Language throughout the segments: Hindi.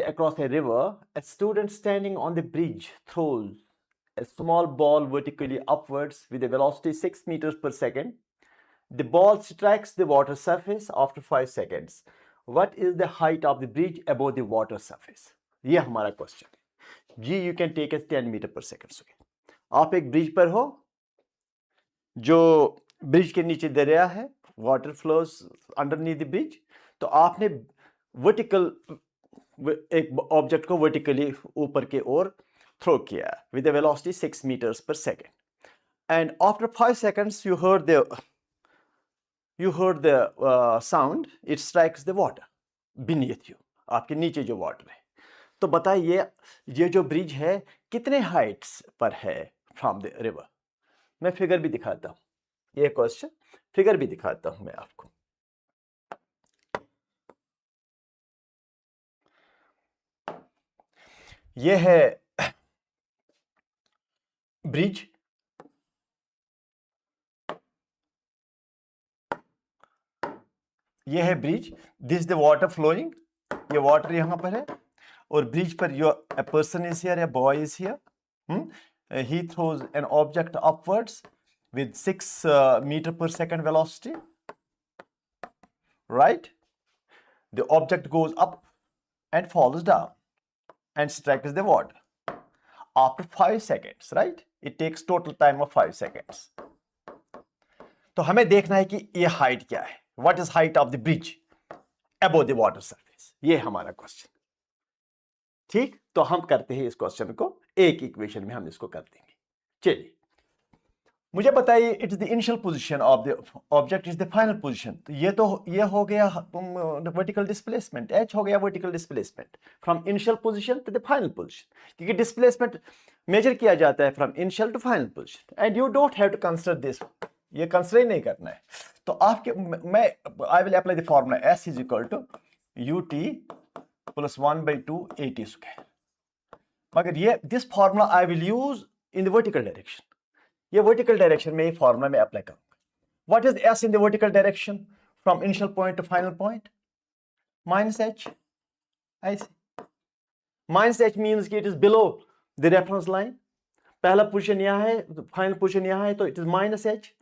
across a river, a student standing on the bridge throws a small ball vertically upwards with a velocity 6 meters per second. The ball strikes the water surface after 5 seconds. What is the height of the bridge above the water surface? ये हमारा क्वेश्चन है जी. You can take as 10 metre per second. आप एक ब्रिज पर हो, जो ब्रिज के नीचे दरिया है, water flows underneath the bridge. तो आपने वर्टिकल एक ऑब्जेक्ट को वर्टिकली ऊपर के ओर थ्रो किया with a velocity 6 meters per second. And after 5 seconds, you heard the sound. It strikes the water beneath you. आपके नीचे जो वाटर है. तो बताइए ये जो ब्रिज है कितने हाइट्स पर है फ्रॉम द रिवर. मैं फिगर भी दिखाता हूं. ये क्वेश्चन फिगर भी दिखाता हूं मैं आपको. ये है ब्रिज. ये है bridge. This the water flowing. ये वाटर यहां पर है और ब्रिज पर a person is here, a boy is here. He throws an object upwards with 6 meter per second velocity. Right? The object goes up and falls down and strikes the water after 5 seconds. Right? It takes total time of 5 seconds. तो हमें देखना है कि ये हाइट क्या है. What is height of the bridge above the water surface? ये हमारा क्वेश्चन. ठीक, तो हम करते हैं इस क्वेश्चन को एक इक्वेशन में हम इसको कर देंगे. चलिए मुझे बताइए, it is the initial position of the object is the final position. तो ये हो गया वर्टिकल डिस्प्लेसमेंट. एच हो गया vertical displacement from initial position to the final position. क्योंकि डिस्प्लेसमेंट मेजर किया जाता है from initial to final position. And you don't have to consider this. ये कंसीडर नहीं करना है. तो आपके मैं I will apply the formula S is equal to U T plus 1/2 AT square. मगर ये this formula I will use in the vertical direction. ये वर्टिकल डायरेक्शन में ये फॉर्मूला में अप्लाई करूंगा. What is S in the vertical direction from initial point two final point? Minus H. ऐसे माइनस एच मीन्स कि it is below the reference line. पहला पोजीशन यहां है, फाइनल पोजीशन यहां है, तो it is minus H.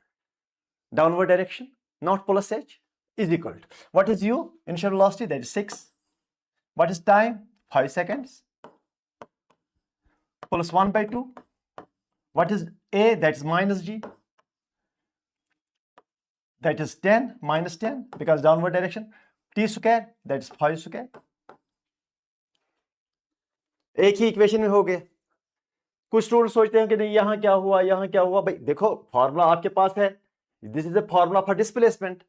Downward direction, not plus h, is equal to what is u? Initial velocity, that is 6. What is time? 5 seconds. Plus 1/2. What is a? That is minus g. That is 10 minus 10 because downward direction. T square, that is 5 square. एक ही इक्वेशन में हो गए. कुछ स्टूडेंट सोचते हैं कि नहीं यहां क्या हुआ, यहां क्या हुआ. भाई देखो फॉर्मूला आपके पास है. This is a formula for displacement.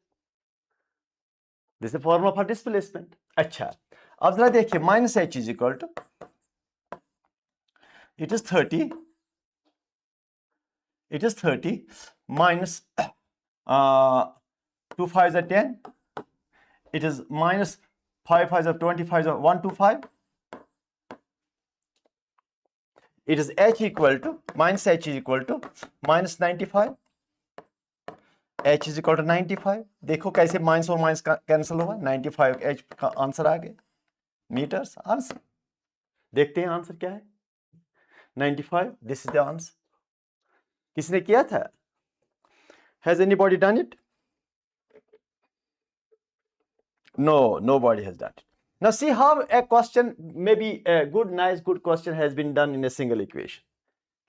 This is a formula for displacement. अच्छा, अब जरा देखिए, minus H is equal to it is 30 minus 2 5 10. It is minus 5 5 25 125. It is h equal to minus h is equal to minus 95. h is equal to 95. देखो कैसे माइनस और माइनस कैंसिल हुआ. 95 h का आंसर आ गया. Metres answer. देखते हैं आंसर क्या है. 95. This is the answer. किसने किया था? Has anybody done it? No, nobody has done it. Now see how a question, maybe a good question has been done in a single equation.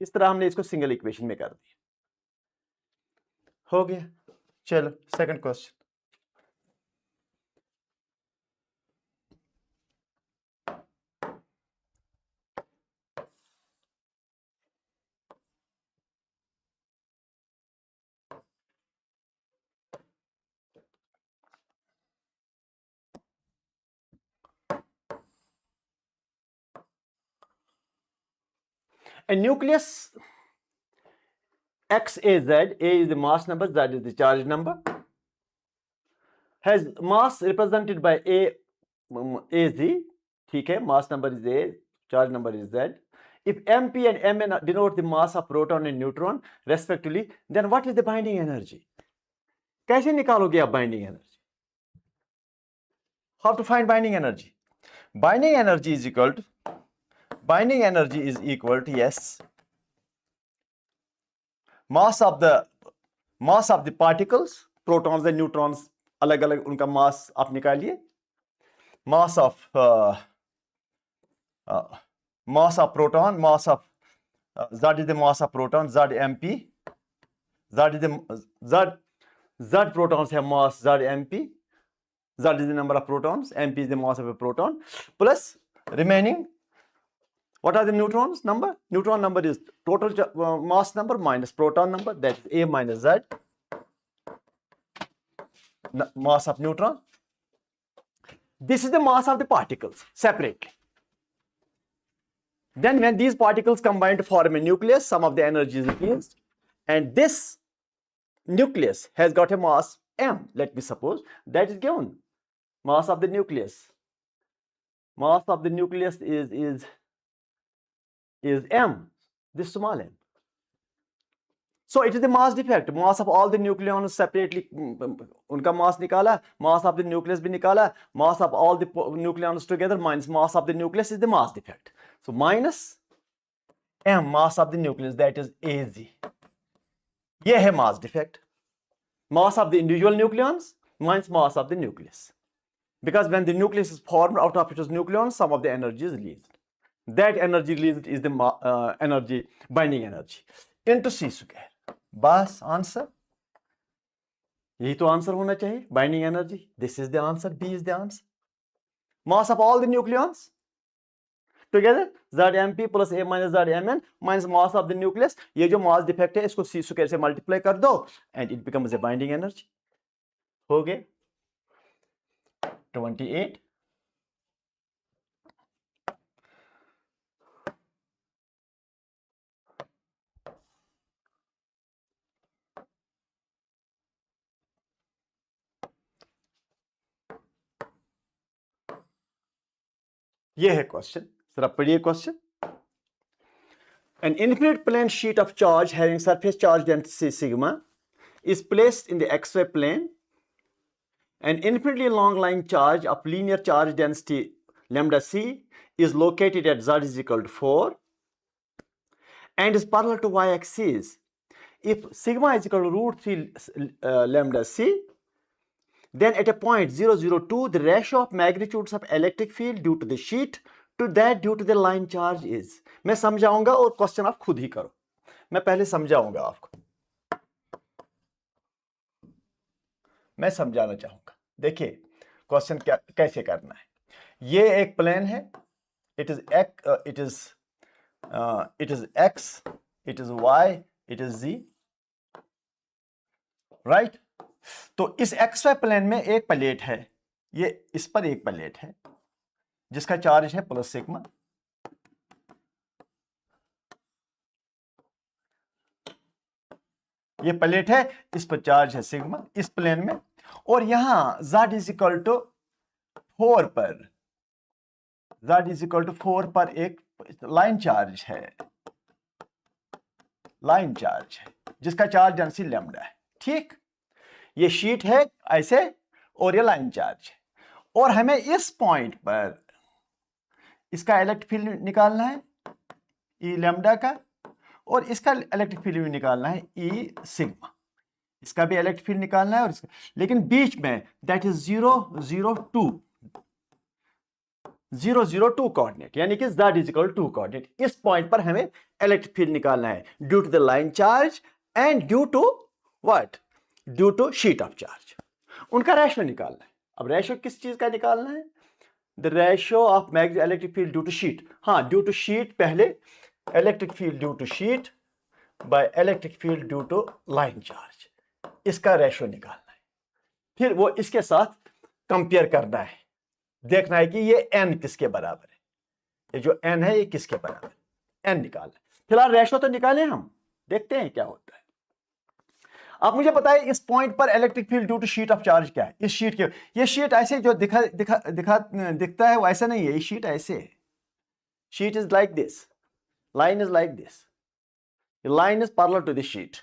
किस तरह हमने इसको सिंगल इक्वेशन में कर दिया. हो गया. चलो second question. A nucleus XAZ, A is the mass number, Z is the charge number, has mass represented by AZ. ठीक है, mass number is A, charge number is Z. If MP and Mn denote the mass of proton and neutron respectively, then what is the binding energy? कैसे निकालोगे आप binding energy? How to find binding energy? binding energy is equal to yes, mass of the particles, protons and neutrons, अलग अलग उनका मास आप निकालिए, mass of proton, mass of z is the mass of proton, z mp, z protons have mass z mp, z is the number of protons, mp is the mass of a proton, plus remaining, what are the neutrons number? Neutron number is total mass number minus proton number, that is a minus z, mass of neutron. This is the mass of the particles separately. Then when these particles combine to form a nucleus, some of the energy is released, and this nucleus has got a mass m. Let me suppose that is given. Mass of the nucleus. Mass of the nucleus is m, this small m. So it is the mass defect. Mass of all the nucleons separately, unka mass nikala, mass of the nucleus bhi nikala, mass of all the nucleons together minus mass of the nucleus is the mass defect. So minus m, mass of the nucleus, that is Az. Ye hai mass defect. Mass of the individual nucleons minus mass of the nucleus. Because when the nucleus is formed out of its nucleons, some of the energy is released. That energy released is the energy, binding energy, into c square. बस आंसर, यही तो आंसर होना चाहिए, binding energy. This is the answer, B is the answer. Mass of all the nucleons together ZMP plus A minus ZMN minus mass of the nucleus. ये जो मास डिफेक्ट है इसको c स्क्वायर से मल्टीप्लाई कर दो and it becomes a binding energy. हो गए 28. ये है क्वेश्चन, जरा पढ़िए question. An infinite plane sheet of charge having surface charge density sigma is placed in the xy plane. An infinitely long line charge of linear charge density lambda c is located at z is equal to 4 and is parallel to y-axis. If sigma is equal to root 3 lambda c, then at a point 0, 0, 2, the ratio of magnitudes of electric field due to the sheet to that due to the line charge is. मैं समझाऊंगा और क्वेश्चन आप खुद ही करो. मैं पहले समझाऊंगा आपको, मैं समझाना चाहूंगा. देखिए क्वेश्चन क्या कैसे करना है. ये एक प्लेन है, it is x, it is y, it is z, right. तो इस XY प्लेन में एक प्लेट है, ये इस पर एक प्लेट है जिसका चार्ज है प्लस सिग्मा. ये प्लेट है, इस पर चार्ज है सिग्मा इस प्लेन में. और यहां z इज इक्वल टू 4 पर, z इज इक्वल टू 4 पर एक लाइन चार्ज है, लाइन चार्ज है जिसका चार्ज डेंसिटी लैम्डा है. ठीक, ये शीट है ऐसे और ये लाइन चार्ज है. और हमें इस पॉइंट पर इसका इलेक्ट्रिक फील्ड निकालना है ई लैम्डा का, और इसका इलेक्ट्रिक फील्ड भी निकालना है ई सिग्मा. इसका भी इलेक्ट्रिक फील्ड निकालना है और इसका, लेकिन बीच में दैट इज 0, 0, 2 कोऑर्डिनेट, यानी कि z is equal to coordinate. इस पॉइंट पर हमें इलेक्ट्रिक फील्ड निकालना है due to the line charge and due to what, due to sheet of charge. उनका रेशियो निकालना है. अब रेशियो किस चीज का निकालना है? The ratio of magnetic electric field due to sheet. हाँ, ड्यू टू शीट पहले, electric field due to sheet by electric field due to line charge, इसका रेशियो निकालना है. फिर वो इसके साथ कंपेयर करना है, देखना है कि ये n किसके बराबर है, ये जो n है ये किसके बराबर है, n निकालना है. फिलहाल रेशियो तो निकालें हम, देखते हैं क्या होता है. आप मुझे बताइए इस पॉइंट पर electric field due to sheet of charge क्या है. इस शीट के, ये शीट ऐसे जो दिखता है वो ऐसा नहीं है, ये शीट ऐसे है. Sheet is like this, line is like this, line is parallel to this sheet,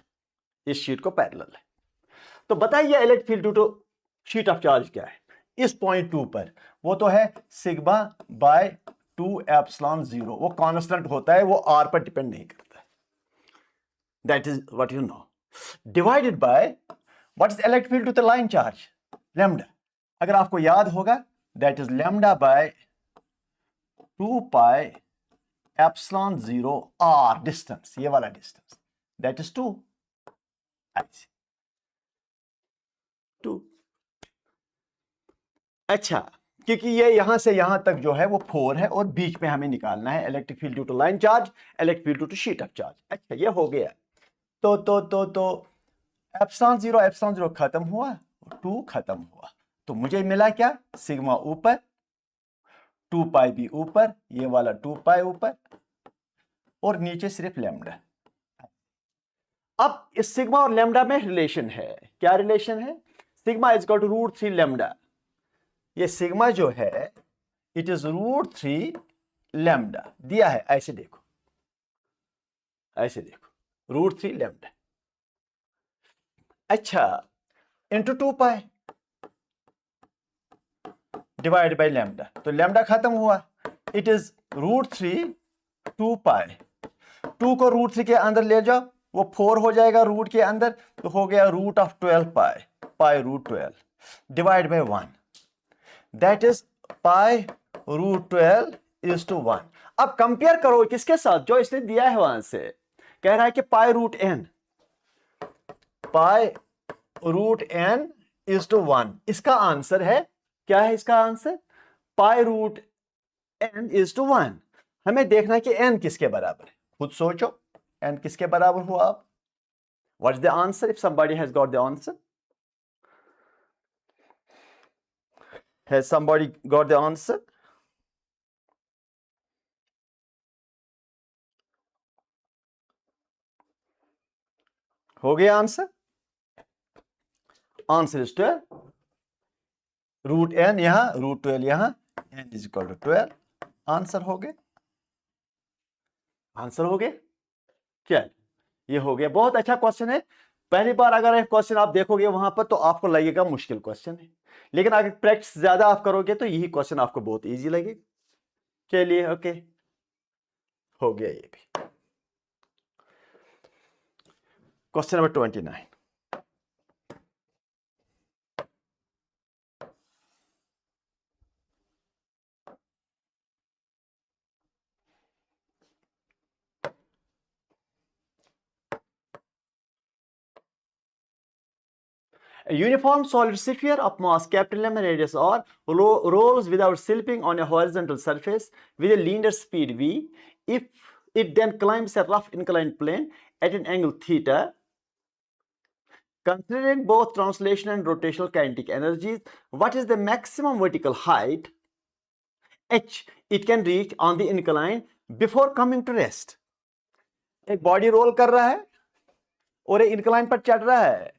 इस शीट को पैरेलल है. तो बताइए electric field due to sheet of charge क्या है. इस पॉइंट 2 पर वो तो है सिग्मा बाय 2 एप्सिलॉन 0, वो कांस्टेंट होता है, वो आर पर डिपेंड नहीं करता है। That is what you know. Divided by what is electric field to the line charge, lambda. अगर आपको याद होगा that is lambda by 2 pi epsilon 0 R, distance, ये वाला डिस्टेंस, दैट इज 2। ऐसे 2। अच्छा, क्योंकि ये यहां से यहां तक जो है वो 4 है और बीच में हमें निकालना है electric field due to line charge, electric field due to sheet of charge. अच्छा, ये हो गया। तो एप्सिलॉन 0 खत्म हुआ, 2 खत्म हुआ, तो मुझे मिला क्या, सिग्मा ऊपर, 2 पाई भी ऊपर, ये वाला 2 पाई ऊपर, और नीचे सिर्फ लैम्डा। अब इस सिग्मा और लैम्डा में रिलेशन है। क्या रिलेशन है? Sigma is equal to √3 lambda. ये सिग्मा जो है इट इज √3 लैम्डा दिया है, ऐसे देखो, ऐसे देखो, √3 लैम्डा। अच्छा, into 2 pi divide by lambda, तो लैम्डा खत्म हुआ, इट इज √3 2 पाई। 2 को √3 के अंदर ले जाओ, वो 4 हो जाएगा रूट के अंदर, तो हो गया √12 pi, pi √12 divide by 1, that is pi √12 is to 1। अब कंपेयर करो किसके साथ, जो इसने दिया है वहां से, कह रहा है कि pi √n, pi √n is to 1। इसका आंसर है, क्या है इसका answer, pi √n is to 1। हमें देखना है कि n किसके बराबर है, खुद सोचो n किसके बराबर हुआ। आप what is the answer if somebody has got the answer? Has somebody got the answer? हो गया आंसर? आंसर इज 12, √n यहां, √12 यहां, n is equal to 12। Answer हो गया, आंसर हो गया। चल, ये हो गया, बहुत अच्छा क्वेश्चन है। पहली बार अगर एक क्वेश्चन आप देखोगे वहां पर तो आपको लगेगा मुश्किल क्वेश्चन है, लेकिन अगर प्रैक्टिस ज्यादा आप करोगे तो यही क्वेश्चन आपको बहुत इजी लगेगा। चलिए, ओके, हो गया ये भी। Question number 29। A uniform solid sphere of mass capital M and radius R rolls without slipping on a horizontal surface with a linear speed v. If it then climbs a rough inclined plane at an angle theta, considering both translation and rotational kinetic energies, what is the maximum vertical height h it can reach on the incline before coming to rest? एक बॉडी रोल कर रहा है और एक इंक्लाइन पर चढ़ रहा है,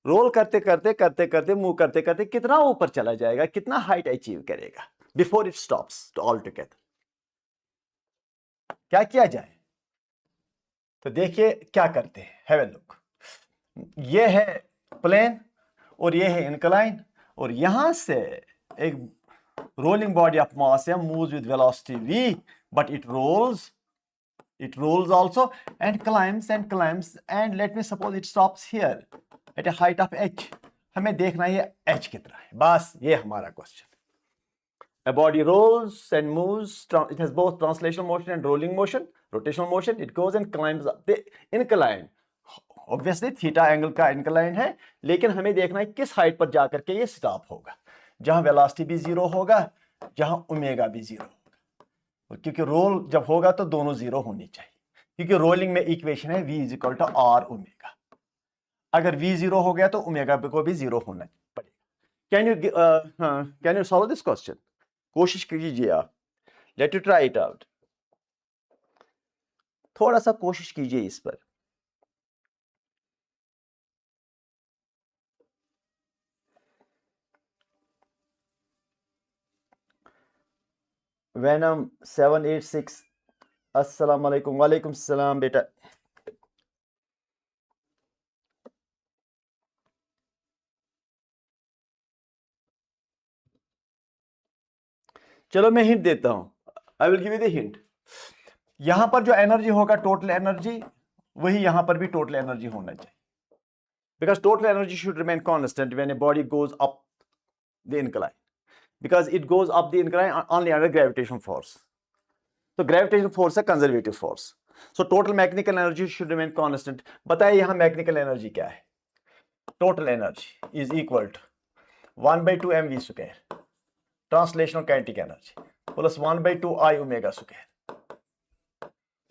रोल करते करते करते करते मूव करते करते कितना ऊपर चला जाएगा, कितना हाइट अचीव करेगा before it stops all together. क्या किया जाए? तो देखिए क्या करते हैं, हैव अ लुक। ये है प्लेन और ये है इंक्लाइन, और यहां से एक rolling body of mass moves with velocity v, but it rolls also and climbs and let me suppose it stops here at a height of h। हमें देखना है ये h कितना है, बस ये हमारा question. A body rolls and moves, it has both translational motion and rolling motion, rotational motion, it goes and climbs up the incline। Obviously theta angle का इंक्लाइन है, लेकिन हमें देखना है किस हाइट पर जाकर के ये स्टॉप होगा, जहां वेलोसिटी भी 0 होगा, जहां ओमेगा भी 0 होगा, क्योंकि रोल जब होगा तो दोनों 0 होनी चाहिए, क्योंकि रोलिंग में इक्वेशन है v is equal to R omega. अगर v 0 हो गया तो ओमेगा को भी 0 होना पड़ेगा। Can you solve this question? कोशिश कीजिए आप, let you try it out, थोड़ा सा कोशिश कीजिए इस पर। वैनम 786, अस्सलाम वालेकुम। वालेकुम सलाम बेटा। चलो मैं हिंट देता हूं, I will give you the hint. यहां पर जो एनर्जी होगा टोटल एनर्जी, वही यहां पर भी टोटल एनर्जी होना चाहिए, because total energy should remain constant when a body goes up the incline, because it goes up the incline only under gravitational force. So gravitational force है conservative force. So total mechanical energy should remain constant. बताइए यहाँ mechanical energy क्या है? Total energy is equal to 1 by 2 mv square translational kinetic energy plus 1 by 2 I omega square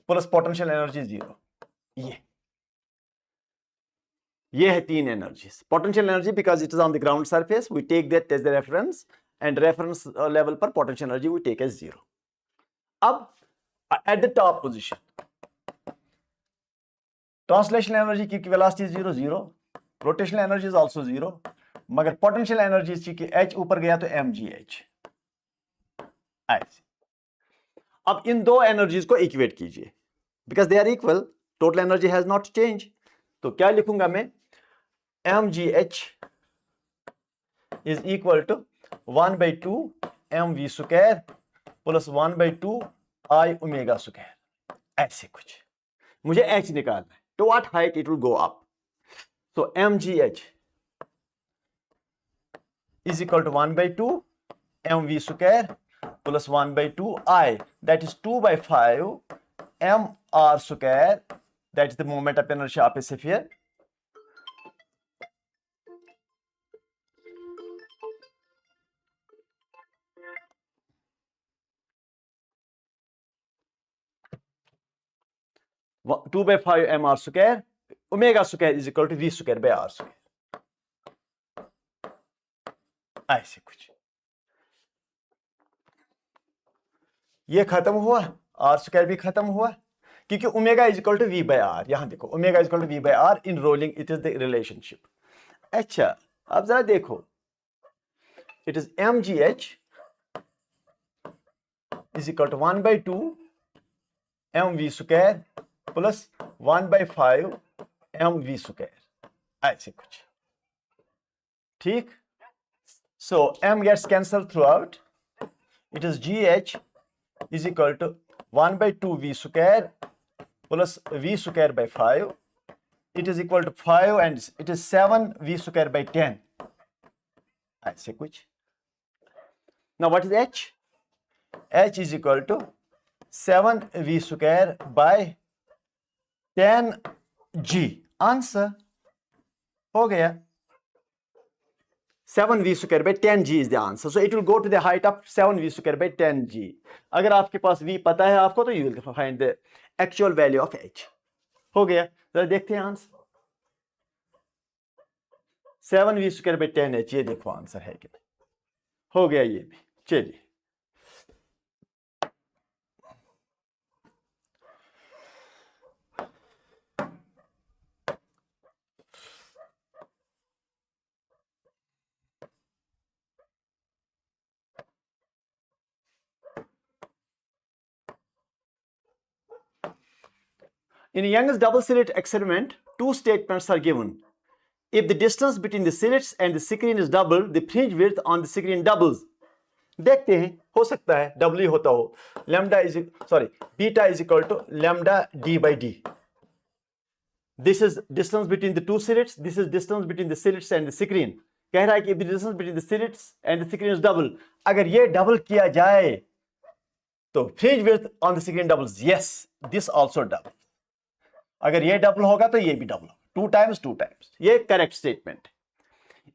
plus potential energy 0. ये है तीन energies. Potential energy because it is on the ground surface, we take that as the reference, and reference level पर potential energy we take as 0. अब at the top position translational energy की velocity 0 0, rotational energy is also 0, मगर पोटेंशियल एनर्जी की h ऊपर गया तो mgh ऐसे। अब इन दो एनर्जीज को इक्वेट कीजिए because they are equal, total energy has not change. तो क्या लिखूंगा मैं, mgh is equal to 1 by 2 mv square plus 1 by 2 I omega square, ऐसे कुछ। मुझे h निकालना है, to what height it will go up. So mgh is equal to 1 by 2 mv square plus 1 by 2 I, that is 2 by 5 mr square, that is the moment of inertia of a sphere. One, 2 by 5 mr square, omega square is equal to v square by r square, ऐसे कुछ। ये खत्म हुआ, r square भी खत्म हुआ, क्योंकि omega is equal to v by r। यहां देखो omega is equal to v by r, in rolling it is the relationship. अच्छा अब जरा देखो, it is mgh is equal to 1 by 2 mv square plus 1 by 5 mv square, ऐसे कुछ, ठीक। So m gets cancelled throughout, it is gh is equal to 1 by 2 v square plus v square by 5, it is equal to 5 and it is 7 v square by 10, ऐसे कुछ। Now what is h? h is equal to 7 v square by 10 g, answer हो गया। 7 v square by 10 g is the answer, so it will go to the height of 7 v square by 10 g. अगर आपके पास v पता है आपको, तो you will find the actual value of h। हो गया, जरा देखते हैं answer. 7 v square by 10 h, ये देखो आंसर है कि नहीं। हो गया ये भी, चलिए। In Young's double slit experiment, two statements are given. If the distance between the slits and the screen is double, the fringe width on the screen doubles. देखते हैं, हो सकता है डबल ही होता हो। Beta is equal to lambda d by d. This is distance between the two slits. This is distance between the slits and the screen. कह रहा है कि if the distance between the slits and the screen is double, अगर ये डबल किया जाए तो fringe width on the screen doubles. Yes, this also double. अगर ये डबल होगा तो ये भी डबल होगा, 2 times, ये correct statement.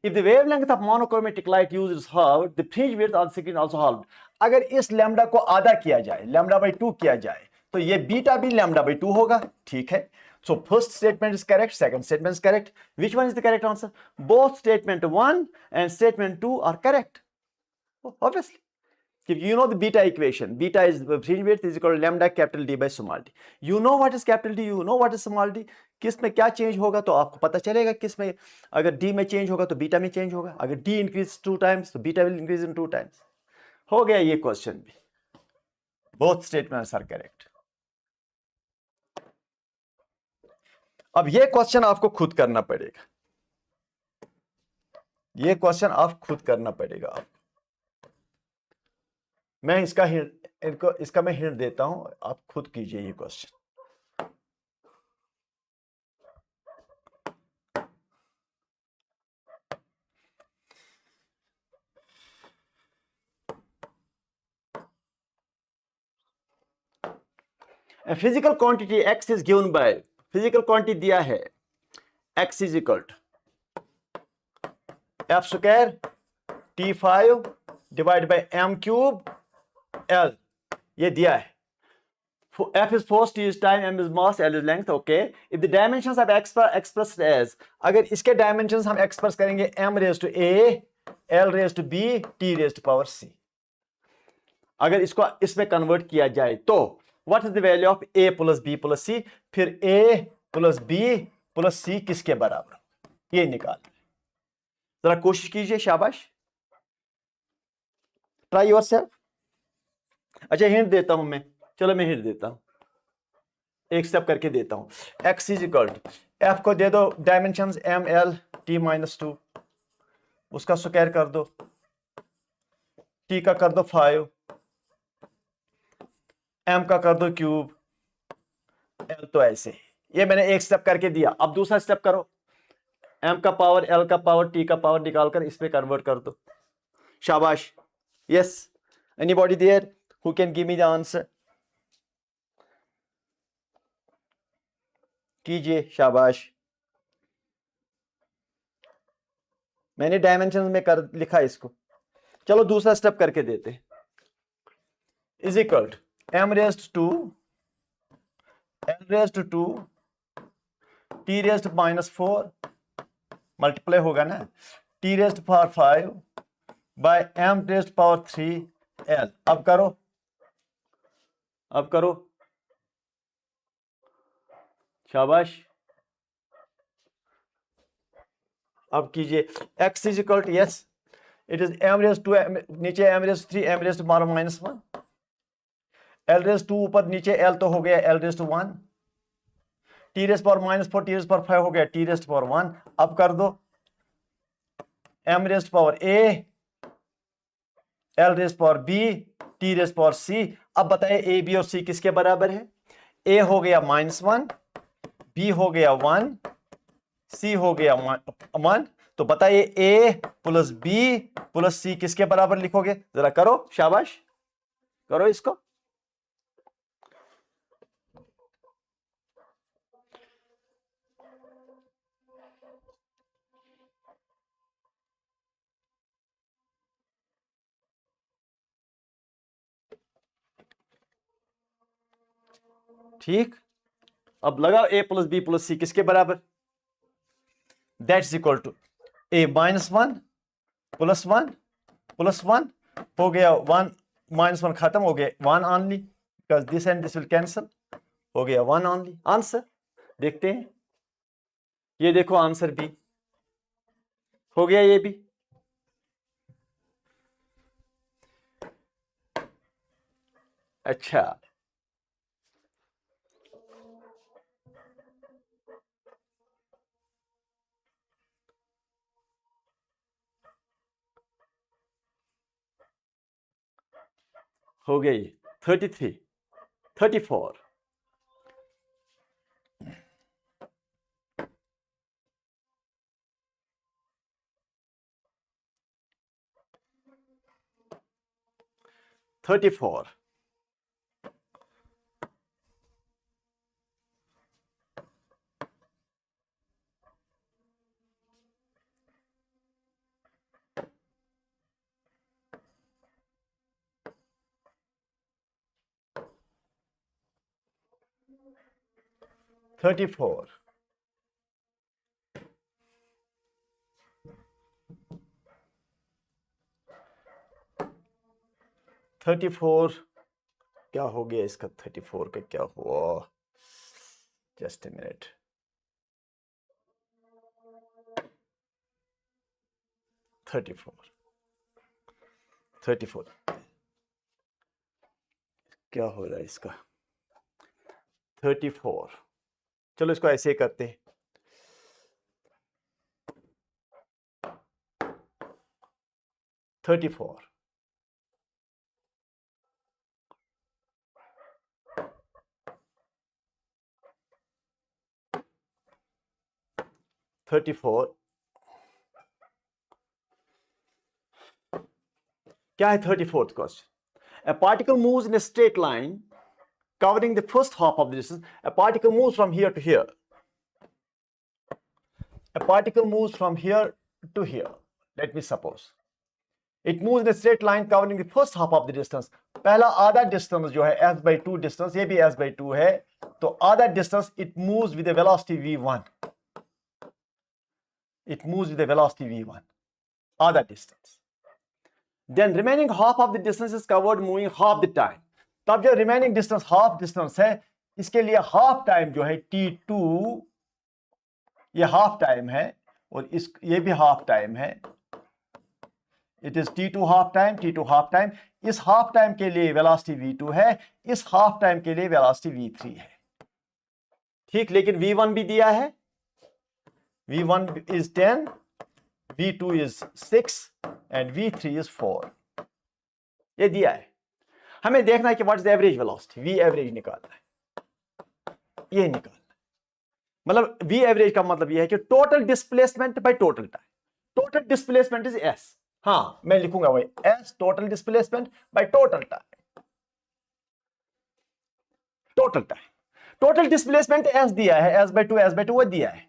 If the wavelength of monochromatic light used is halved, the fringe width on the screen also halved. अगर इस लैम्डा को आधा किया जाए, लैम्डा by 2 किया जाए, तो ये बीटा भी लैम्डा by 2 होगा, ठीक है। So first statement is correct, second statement is correct. Which one is the correct answer? Both statement 1 and statement 2 are correct, obviously. You know the beta equation. Beta is fringe width is equal to lambda capital D by small d. You know what is capital D, you know what is small d. किस में क्या चेंज होगा तो आपको पता चलेगा किस में, अगर D में चेंज होगा तो बीटा में चेंज होगा, अगर D इंक्रीज 2 times तो beta will increase in 2 times. हो गया ये क्वेश्चन भी। Both statements are correct. अब ये क्वेश्चन आपको खुद करना पड़ेगा, ये क्वेश्चन आप खुद करना पड़ेगा आपको। मैं इसका हिंट, इनको इसका मैं हिंट देता हूं, आप खुद कीजिए ये question. Physical quantity X is given by, physical quantity दिया है X is equal to F square T5 divide by M cube L, ये दिया है। F is force, T is time, M is mass, L is length. Okay. If the dimensions are expressed as, अगर इसके dimensions हम express करेंगे M raised to A, L raised to B, T raised to power C, अगर इसको इसमें कन्वर्ट किया जाए तो what is the value of A plus B plus C, फिर A plus B plus C किसके बराबर, ये निकाल, जरा कोशिश कीजिए, शाबाश, ट्राई योरसेल्फ। अच्छा हिंट देता हूं मैं, चलो मैं हिंट देता हूं, एक स्टेप करके देता हूं। X is equal to, F को दे दो dimensions M L T minus 2, उसका स्क्वायर कर दो, टी का कर दो 5, एम का कर दो क्यूब, एल तो ऐसे, ये मैंने एक स्टेप करके दिया। अब दूसरा स्टेप करो, एम का पावर एल का पावर टी का पावर निकालकर इसमें कन्वर्ट कर दो, शाबाश। Yes, anybody there who can give me the answer, कीजिए, शाबाश। मैंने डायमेंशन में कर लिखा इसको, चलो दूसरा स्टेप करके देते। Is equal to M raised to L raised to T raised minus 4, multiply होगा ना, T raised power 5 by M raised power 3 L. अब करो, अब करो, शाबाश, अब कीजिए। x is equal to, yes it is M raise to, नीचे M raise 3 M raise to minus 1, L raise 2 ऊपर नीचे एल तो हो गया L raise to 1, T raise power minus 4 T raise power 5 हो गया टी रेस पावर 1। अब कर दो M raise power A L raise power B T raise power C. अब बताइए ए बी और सी किसके बराबर है, ए हो गया -1, बी हो गया 1, सी हो गया 1, तो बताइए ए प्लस बी प्लस सी किसके बराबर लिखोगे, जरा करो, शाबाश, करो इसको। ठीक, अब लगाओ A plus B plus C किसके बराबर, that's equal to A -1 plus 1 plus 1 हो गया 1 -1 खत्म हो गया 1 only, because this and this will cancel, हो गया 1 ऑनली। आंसर देखते हैं, ये देखो आंसर बी हो गया, ये भी अच्छा। हो गई 33 34, $34 34 क्या हो गया इसका, 34 का क्या हुआ, जस्ट ए मिनट, 34 क्या हो रहा है इसका, 34, चलो इसको ऐसे करते हैं, 34 34 क्या है 34th question? A particle moves in a straight line covering the first half of the distance. A particle moves from here to here. A particle moves from here to here. Let me suppose. It moves in a straight line covering the first half of the distance. पहला आधा distance जो है s/2 distance, ये भी s/2 है, तो आधा distance it moves with a velocity v1. It moves with a velocity v1. आधा distance. Then remaining half of the distance is covered moving half the time. तब जो remaining distance half distance है, इसके लिए half time जो है t2, ये half time है और ये भी half time है. It is t2 half time, t2 half time. इस half time के लिए velocity v2 है, इस half time के लिए velocity v3 है. ठीक, लेकिन v1 भी दिया है. v1 is 10, v2 is 6 and v3 is 4. ये दिया है. हमें देखना है कि what is the average velocity. v average निकालना है. ये निकालना है. मतलब v average का मतलब ये है कि total displacement by total time. Total displacement is s. हाँ, मैं लिखूंगा वही s total displacement by total time. Total time. Total displacement s दिया है, s/2 वो दिया है.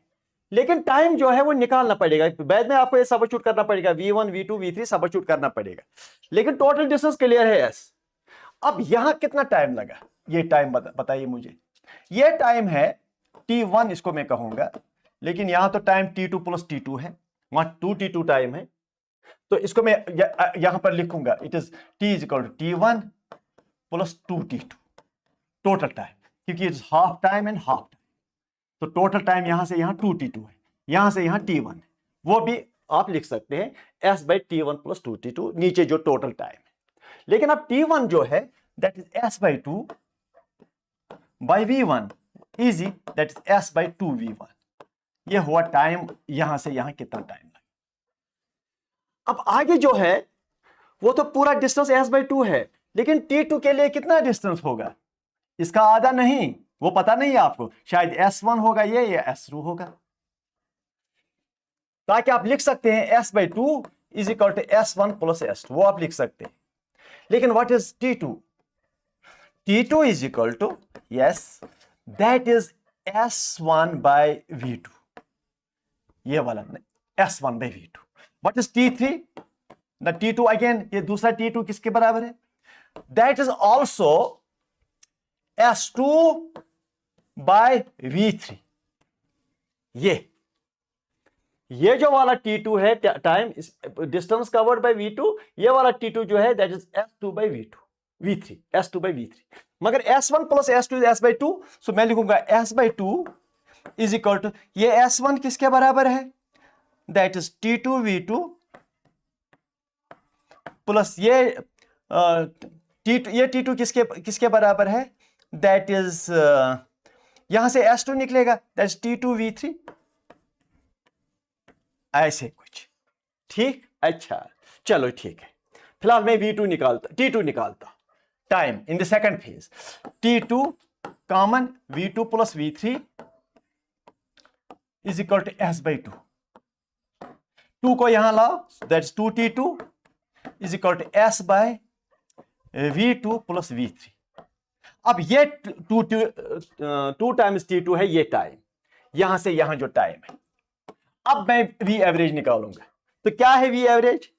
लेकिन टाइम जो है वो निकालना पड़ेगा. बाद में आपको ये सबस्टिट्यूट करना पड़ेगा, v1 v2 v3 सबस्टिट्यूट करना पड़ेगा. लेकिन टोटल डिस्टेंस क्लियर है s. अब यहां कितना टाइम लगा, ये टाइम बताइए मुझे. ये टाइम है t1, इसको मैं कहूंगा, लेकिन यहां तो टाइम t2 प्लस t2 है, वहां 2t2 टाइम है, तो इसको मैं यहां पर लिखूंगा. It is t is equal to t1 plus 2t2 total time, क्योंकि it is half time and half time. तो टोटल टाइम यहां से यहां 2t2 है, यहां से यहां t1 है. वो भी आप लिख सकते हैं s/t1 प्लस 2t2, नीचे जो टोटल टाइम है. लेकिन अब t1 जो है that is s/2 by v1 easy, that is s/2 v1. ये हुआ टाइम. यहां से यहां कितना टाइम लगा. अब आगे जो है वो तो पूरा डिस्टेंस s/2 है, लेकिन t2 के लिए कितना डिस्टेंस होगा, इसका आधा नहीं, वो पता नहीं है आपको. शायद s1 होगा ये, या s2 होगा. ताकि आप लिख सकते हैं s/2 is equal to s1 plus s2, वो आप लिख सकते हैं. लेकिन what is t2? t2 is equal to, yes, that is s1 by v2. ये वाला s1 by v2. What is t3? ना t2 अगेन, ये दूसरा t2 किसके बराबर है? That is also s2 by v3. ये जो वाला t2 है, time distance covered by v2, ये वाला t2 जो है that is s2 by v3, s2 by v3. मगर s1 plus s2 is s/2, सो मैं लिखूंगा s/2 इज इक्वल टू, ये s1 किसके बराबर है, that is t2 v2 plus ये t2 किसके बराबर है, दैट इज यहां से s2 निकलेगा, दैट इज t2 v3. ऐसे कुछ. ठीक, अच्छा चलो ठीक है. फिलहाल मैं t2 निकालता. Time in the second phase, t2 common v2 plus v3 is equal to s/2. 2 को यहां लाओ, that is 2t2 is equal to s by v2 plus v3. अब ये 2 टाइम्स t2 है, ये टाइम, यहां से यहां जो टाइम है. अब मैं v एवरेज निकालूंगा. तो क्या है v average?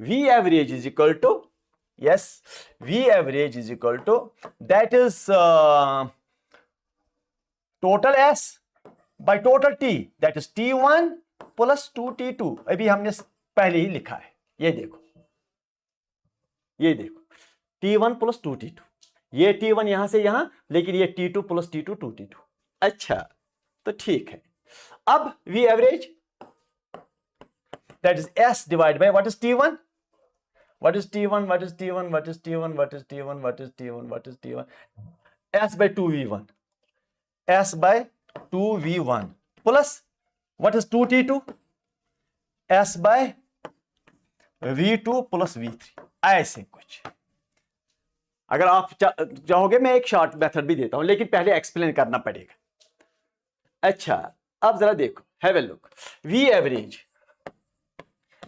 v average is equal to, yes, v average is equal to that is total s by total t, that is t1 plus 2t2. अभी हमने पहले ही लिखा है. ये देखो t1 प्लस 2t2, ये t1 यहां से यहां, लेकिन ये t2 प्लस t2 2t2. अच्छा, तो ठीक है. अब v average that is s divide by what is t1, what is t1, what is t1, what is t1, what is t1, what is t1, what is t1, s/2v1, s/2v1 plus what is 2t2, s/v2 plus v3. ऐसे कुछ. अगर आप चाहोगे मैं एक शॉर्ट मेथड भी देता हूं, लेकिन पहले एक्सप्लेन करना पड़ेगा. अच्छा, अब जरा देखो, Have a look. V average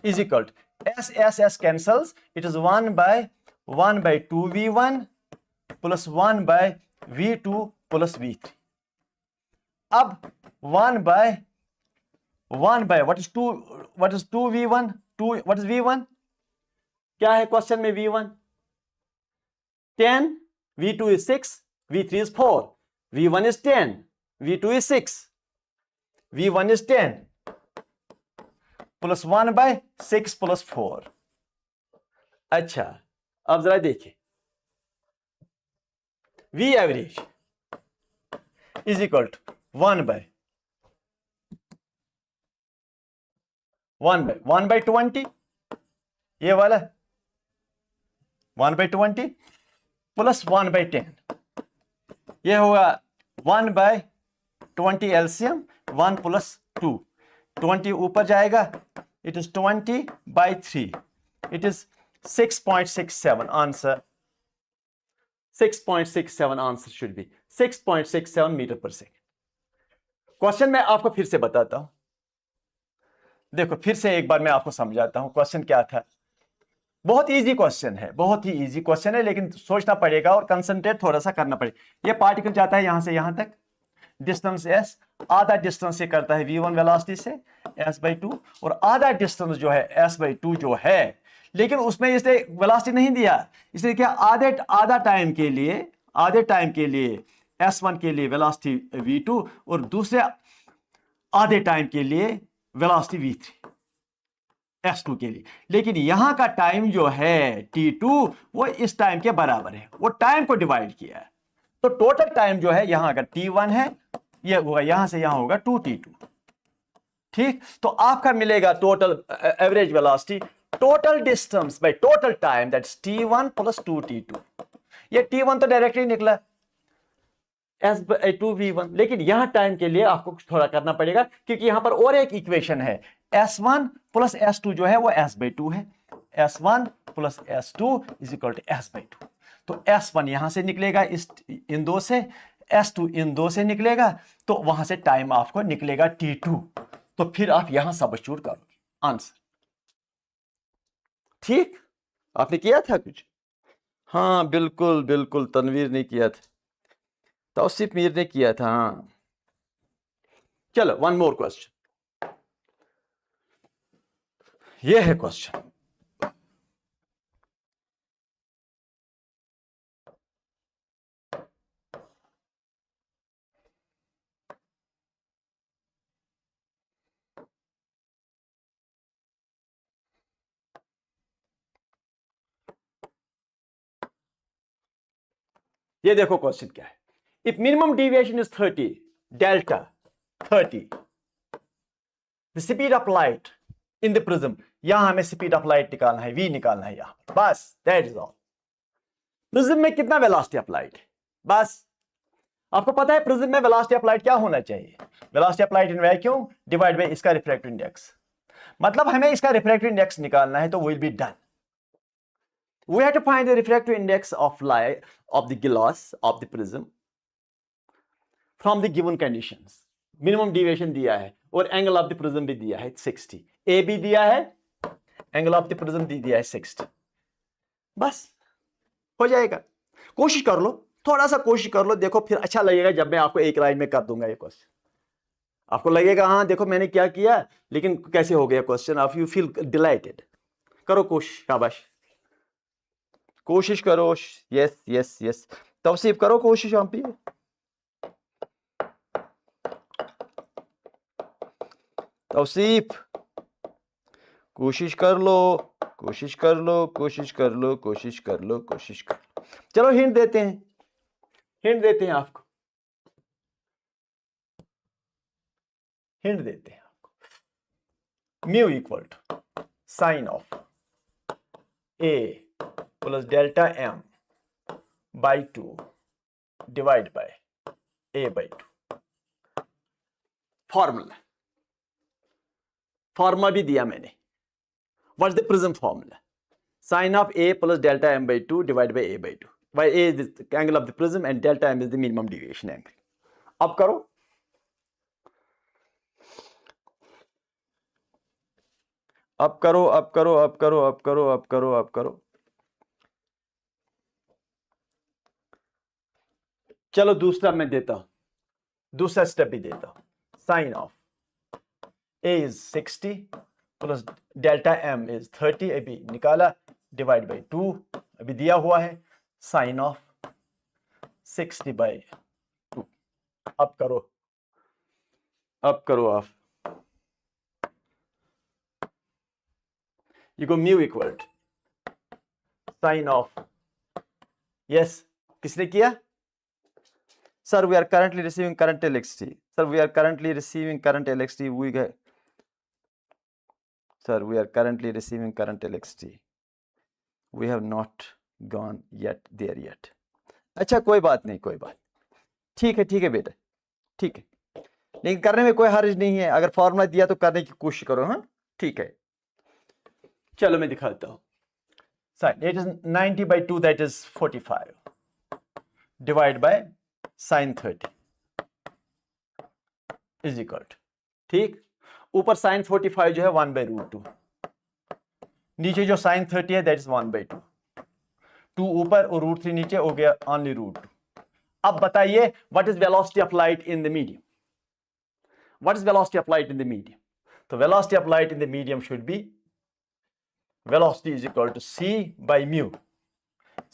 is equal to S cancels. It is 1 by 2V1 plus 1 by V2 plus V3. अब 1 by what is 2V1? What is V1? क्या है क्वेश्चन में V1? 10, V2 is 6, V3 is 4, V1 is 10, V2 is 6, V1 is 10 plus 1 by 6 plus 4. अच्छा, अब जरा देखिए, V average is equal to 1 by 20, ये वाला 1 by 20 प्लस 1 by 10, ये होगा 1 by 20 LCM, 1 plus 2, 20 ऊपर जाएगा, it is 20 by 3, it is 6.67 answer. 6.67 answer should be 6.67 metre per second. Question मैं आपको फिर से बताता हूं, देखो फिर से एक बार मैं आपको समझाता हूं क्वेश्चन क्या था. बहुत इजी क्वेश्चन है, बहुत ही इजी क्वेश्चन है, लेकिन सोचना पड़ेगा और कंसंट्रेट थोड़ा सा करना पड़ेगा. ये पार्टिकल जाता है यहां से यहां तक, डिस्टेंस s, आधा डिस्टेंस से करता है v1 वेलोसिटी से s/2, और आधा डिस्टेंस जो है s/2 जो है, लेकिन उसमें इसने वेलोसिटी नहीं दिया. इसलिए क्या आधा टाइम के लिए s1 के लिए वेलोसिटी v2 और दूसरे आधे टाइम के लिए वेलोसिटी v3 s2 के लिए. लेकिन यहां का टाइम जो है t2 वो इस टाइम के बराबर है, वो टाइम को डिवाइड किया है. तो टोटल टाइम जो है यहां अगर t1 है, ये होगा यहां से यहां होगा 2t2. ठीक, तो आपका मिलेगा total average velocity, total distance by total time, that's t1 plus 2t2. ये t1 तो डायरेक्टली निकला s/2v1, लेकिन यहां टाइम के लिए आपको कुछ थोड़ा करना पड़ेगा, क्योंकि यहां पर और एक इक्वेशन है, s1 प्लस s2 जो है वो s/2 है. s1 plus s2 is equal to s/2. तो s1 यहां से निकलेगा इन दो से, s2 इन दो से निकलेगा, तो वहां से टाइम आपको निकलेगा t2. तो फिर आप यहां सब्स्टिट्यूट करोगे आंसर. ठीक, आपने किया था कुछ? हाँ बिल्कुल बिल्कुल, तनवीर ने किया था, तौसीफ मीर ने किया था. हाँ चलो, वन मोर क्वेश्चन. ये है क्वेश्चन, ये देखो क्वेश्चन क्या है. If minimum deviation is 30, delta 30, the speed of light in the prism, यहां हमें स्पीड ऑफ लाइट निकालना है, v निकालना है यहां, बस दैट इज ऑल. प्रिज्म में कितना वेलोसिटी ऑफ लाइट है, बस आपको पता है प्रिज्म में वेलोसिटी ऑफ लाइट क्या होना चाहिए, velocity of light in vacuum divide by इसका रिफ्रैक्टिव इंडेक्स. मतलब हमें इसका रिफ्रैक्टिव इंडेक्स निकालना है, तो will be done. We have to find the refractive index of light of the glass of the prism from the given conditions. Minimum deviation दिया है और angle of the prism भी दिया है 60. A भी दिया है, angle of the prism भी दिया है 60. बस हो जाएगा. कोशिश कर लो, थोड़ा सा कोशिश कर लो, देखो फिर अच्छा लगेगा जब मैं आपको एक लाइन में कर दूंगा ये क्वेश्चन. आपको लगेगा हाँ देखो मैंने क्या किया, लेकिन कैसे हो गया क्वेश्चन, आप यू फील डिलाइटेड. करो कोशिश, शाबाश, कोशिश करो. यस यस यस, तौसीफ करो कोशिश. आप भी तौसीफ कोशिश कर लो, कोशिश कर लो, कोशिश कर लो, कोशिश कर लो, कोशिश कर लो. चलो हिंट देते हैं, हिंट देते हैं आपको, हिंट देते हैं आपको. Mu equal to sine of A plus delta m by 2 divide by a/2. Formula, formula भी दिया मैंने. What is the prism formula? Sine of a plus delta m by 2 divide by a/2. By a is the angle of the prism and delta m is the minimum deviation angle. अब करो, अब करो, अब करो, अब करो, अब करो, अब करो, अब करो। चलो दूसरा मैं देता हूं, दूसरा स्टेप भी देता हूं। Sine of A is 60 plus delta M is 30, अभी निकाला, डिवाइड बाई 2 अभी दिया हुआ है, साइन ऑफ 60/2। अब करो, अब करो आप, you go mu equal to sine of, yes, किसने किया? Sir, we are currently receiving current electricity. Sir, we are currently receiving current electricity. Sir, we are currently receiving current electricity. We have not gone yet there yet. अच्छा कोई बात नहीं, कोई बात, ठीक है बेटा, ठीक है, लेकिन करने में कोई हर्ज नहीं है। अगर फॉर्मूला दिया तो करने की कोशिश करो। हाँ ठीक है, चलो मैं दिखाता हूँ। Sin it is 90/2, that is 45, divide by sin 30 is equal to, ठीक, ऊपर sin 45 जो है 1/√2, नीचे जो sin 30 है दैट इज 1/2, 2 ऊपर और √3 नीचे, हो गया ओनली √2। अब बताइए what is velocity of light in the medium? What is velocity of light in the medium? तो velocity of light in the medium should be velocity is equal to c by mu.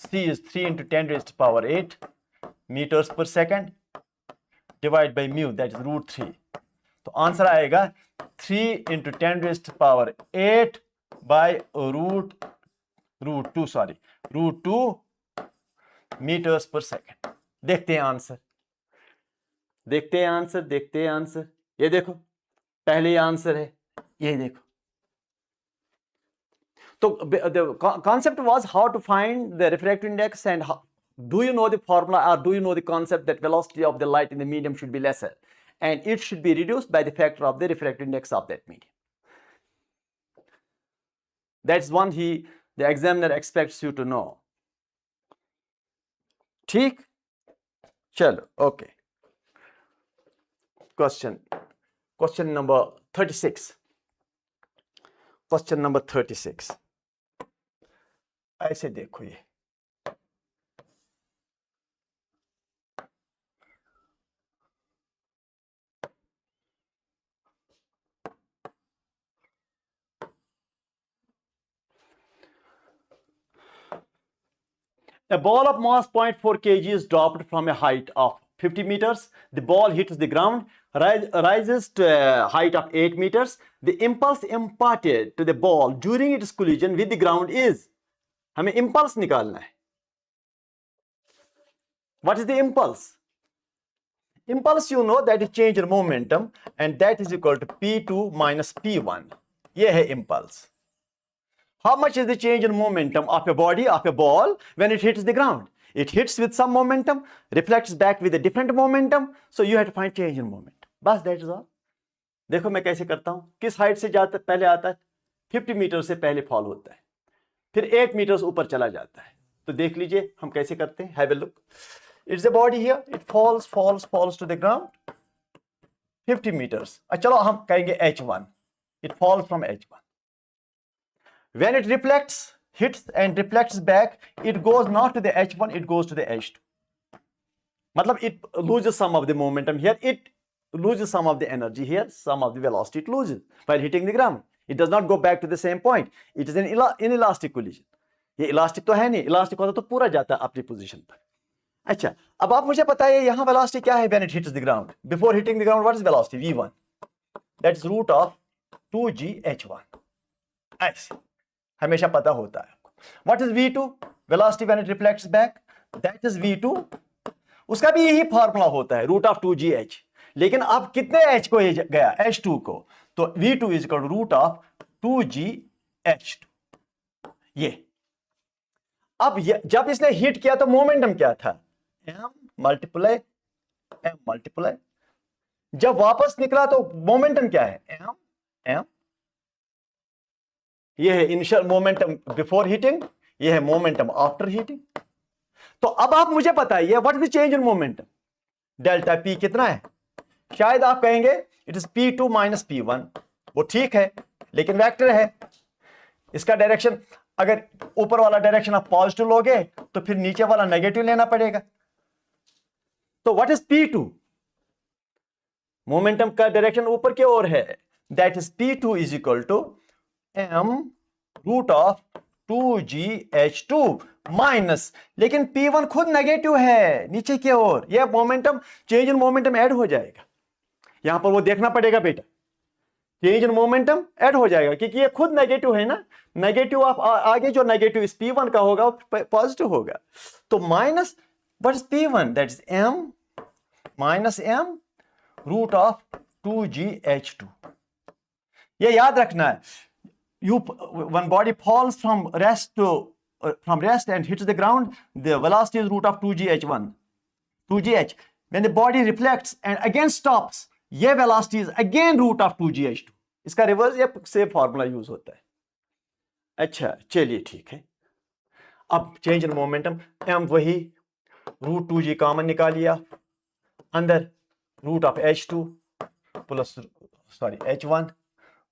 C is 3 into 10⁸ meters per second, divide by mu, that is √3. तो आंसर आएगा 3 into 10⁸ by √2 meters per second। देखते हैं आंसर, देखते हैं आंसर, देखते हैं आंसर। ये देखो पहले आंसर है, ये देखो। So the concept was how to find the refractive index, and how, do you know the formula, or do you know the concept that velocity of the light in the medium should be lesser and it should be reduced by the factor of the refractive index of that medium? That's one the examiner expects you to know. ठीक, चलो okay. Question number 36। Question number 36 ऐसे देखो, ये a ball of mass 0.4 kg is dropped from a height of 50 meters. The ball hits the ground, rises to a height of 8 meters. The impulse imparted to the ball during its collision with the ground is, हमें impulse निकालना है। What is the impulse? Impulse, you know, that is change in momentum, and that is equal to P2 minus P1. ये है impulse. How much is the change in momentum of a body, of a ball, when it hits the ground? It hits with some momentum, reflects back with a different momentum, so you have to find change in momentum. बस that is all. देखो मैं कैसे करता हूं, किस हाइट से जाता पहले आता है, 50 मीटर से पहले फॉल होता है, फिर 8 मीटर ऊपर चला जाता है। तो देख लीजिए हम कैसे करते हैं, have a look. It's a body here, it falls to the ground 50 meters। चलो हम कहेंगे H1, it falls from H1। When it reflects, hits and reflects back, it goes not to the H1, it goes to the H2। मतलब it loses some of the momentum here, it loses some of the energy here, some of the velocity it loses while hitting the ground। It does not go back to the same point, it is an inelastic collision। ये इलास्टिक तो है नहीं, इलास्टिक होता तो पूरा जाता अपनी पोजीशन पर। अच्छा, अब आप मुझे बताइए यहाँ वेलोसिटी क्या है when it hits the ground? Before hitting the ground, what is velocity? V1, that is root of 2gh1। ऐसे हमेशा पता होता है आपको। What is V2? Velocity when it reflects back, that is V2। उसका भी यही फॉर्मूला होता है, रूट ऑफ 2gh। लेकिन अब कितने h को गया, h2 को, तो V2 is equal to root of 2gh2। ये अब जब इसने हिट किया तो मोमेंटम क्या था, m मल्टीप्लाई m मल्टीप्लाई, जब वापस निकला तो मोमेंटम क्या है, m। ये है इनिशियल मोमेंटम बिफोर हिटिंग, ये है मोमेंटम आफ्टर हिटिंग। तो अब आप मुझे बताइए what is the change in momentum? Delta P कितना है? शायद आप कहेंगे it is P2 minus P1, वो ठीक है लेकिन वेक्टर है, इसका डायरेक्शन, अगर ऊपर वाला डायरेक्शन आप पॉजिटिव लोगे तो फिर नीचे वाला नेगेटिव लेना पड़ेगा। तो व्हाट इज P2? मोमेंटम का डायरेक्शन ऊपर की ओर है, that is P2 is equal to m root of 2gh2 minus, लेकिन P1 खुद नेगेटिव है नीचे की ओर, यह momentum, change in momentum add हो जाएगा। यहां पर वो देखना पड़ेगा बेटा, चेंज इन मोमेंटम ऐड हो जाएगा क्योंकि ये खुद नेगेटिव है ना, नेगेटिव आप आगे जो नेगेटिव इस P1 का होगा वो पॉजिटिव होगा। तो minus what is P1, that is m minus m root of 2gh2। ये याद रखना है, when body falls from rest and hits the ground, the velocity is root of 2gh1, 2gh. When the body reflects and again stops, ये velocity is again root of 2gh2। इसका रिवर्स ये सेम फॉर्मूला यूज होता है। अच्छा चलिए ठीक है, अब चेंज इन मोमेंटम, m वही रूट 2g कॉमन निकालिए, अंदर root of h2 plus sorry h1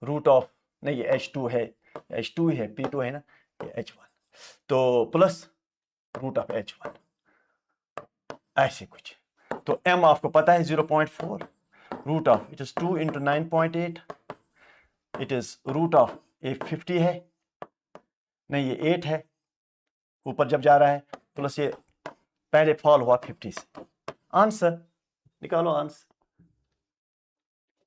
root of, नहीं ये h2 है, h2 है, P2 है ना, ये h1 तो प्लस रूट ऑफ h1, ऐसे कुछ। तो m आपको पता है 0.4, root of it is 2 into 9.8, it is root of ये 50 है, नहीं ये 8 है, ऊपर जब जा रहा है, प्लस ये पहले फॉल हुआ 50 से। आंसर निकालो, आंसर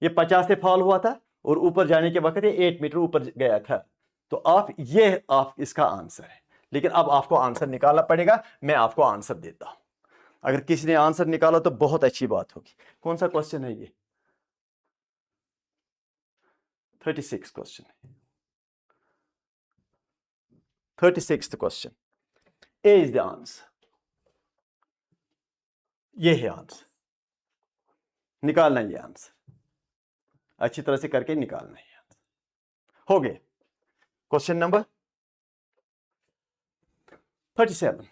ये 50 से फॉल हुआ था और ऊपर जाने के वक्त ये 8 मीटर ऊपर गया था। तो आप इसका आंसर है, लेकिन अब आपको आंसर निकालना पड़ेगा, मैं आपको आंसर देता हूं। अगर किसी ने आंसर निकाला तो बहुत अच्छी बात होगी। कौन सा क्वेश्चन है ये? 36 क्वेश्चन है, 36th question, A is the answer, ये है आंसर, निकालना ये आंसर, अच्छी तरह से करके निकालना है आंसर। हो गए question number 37।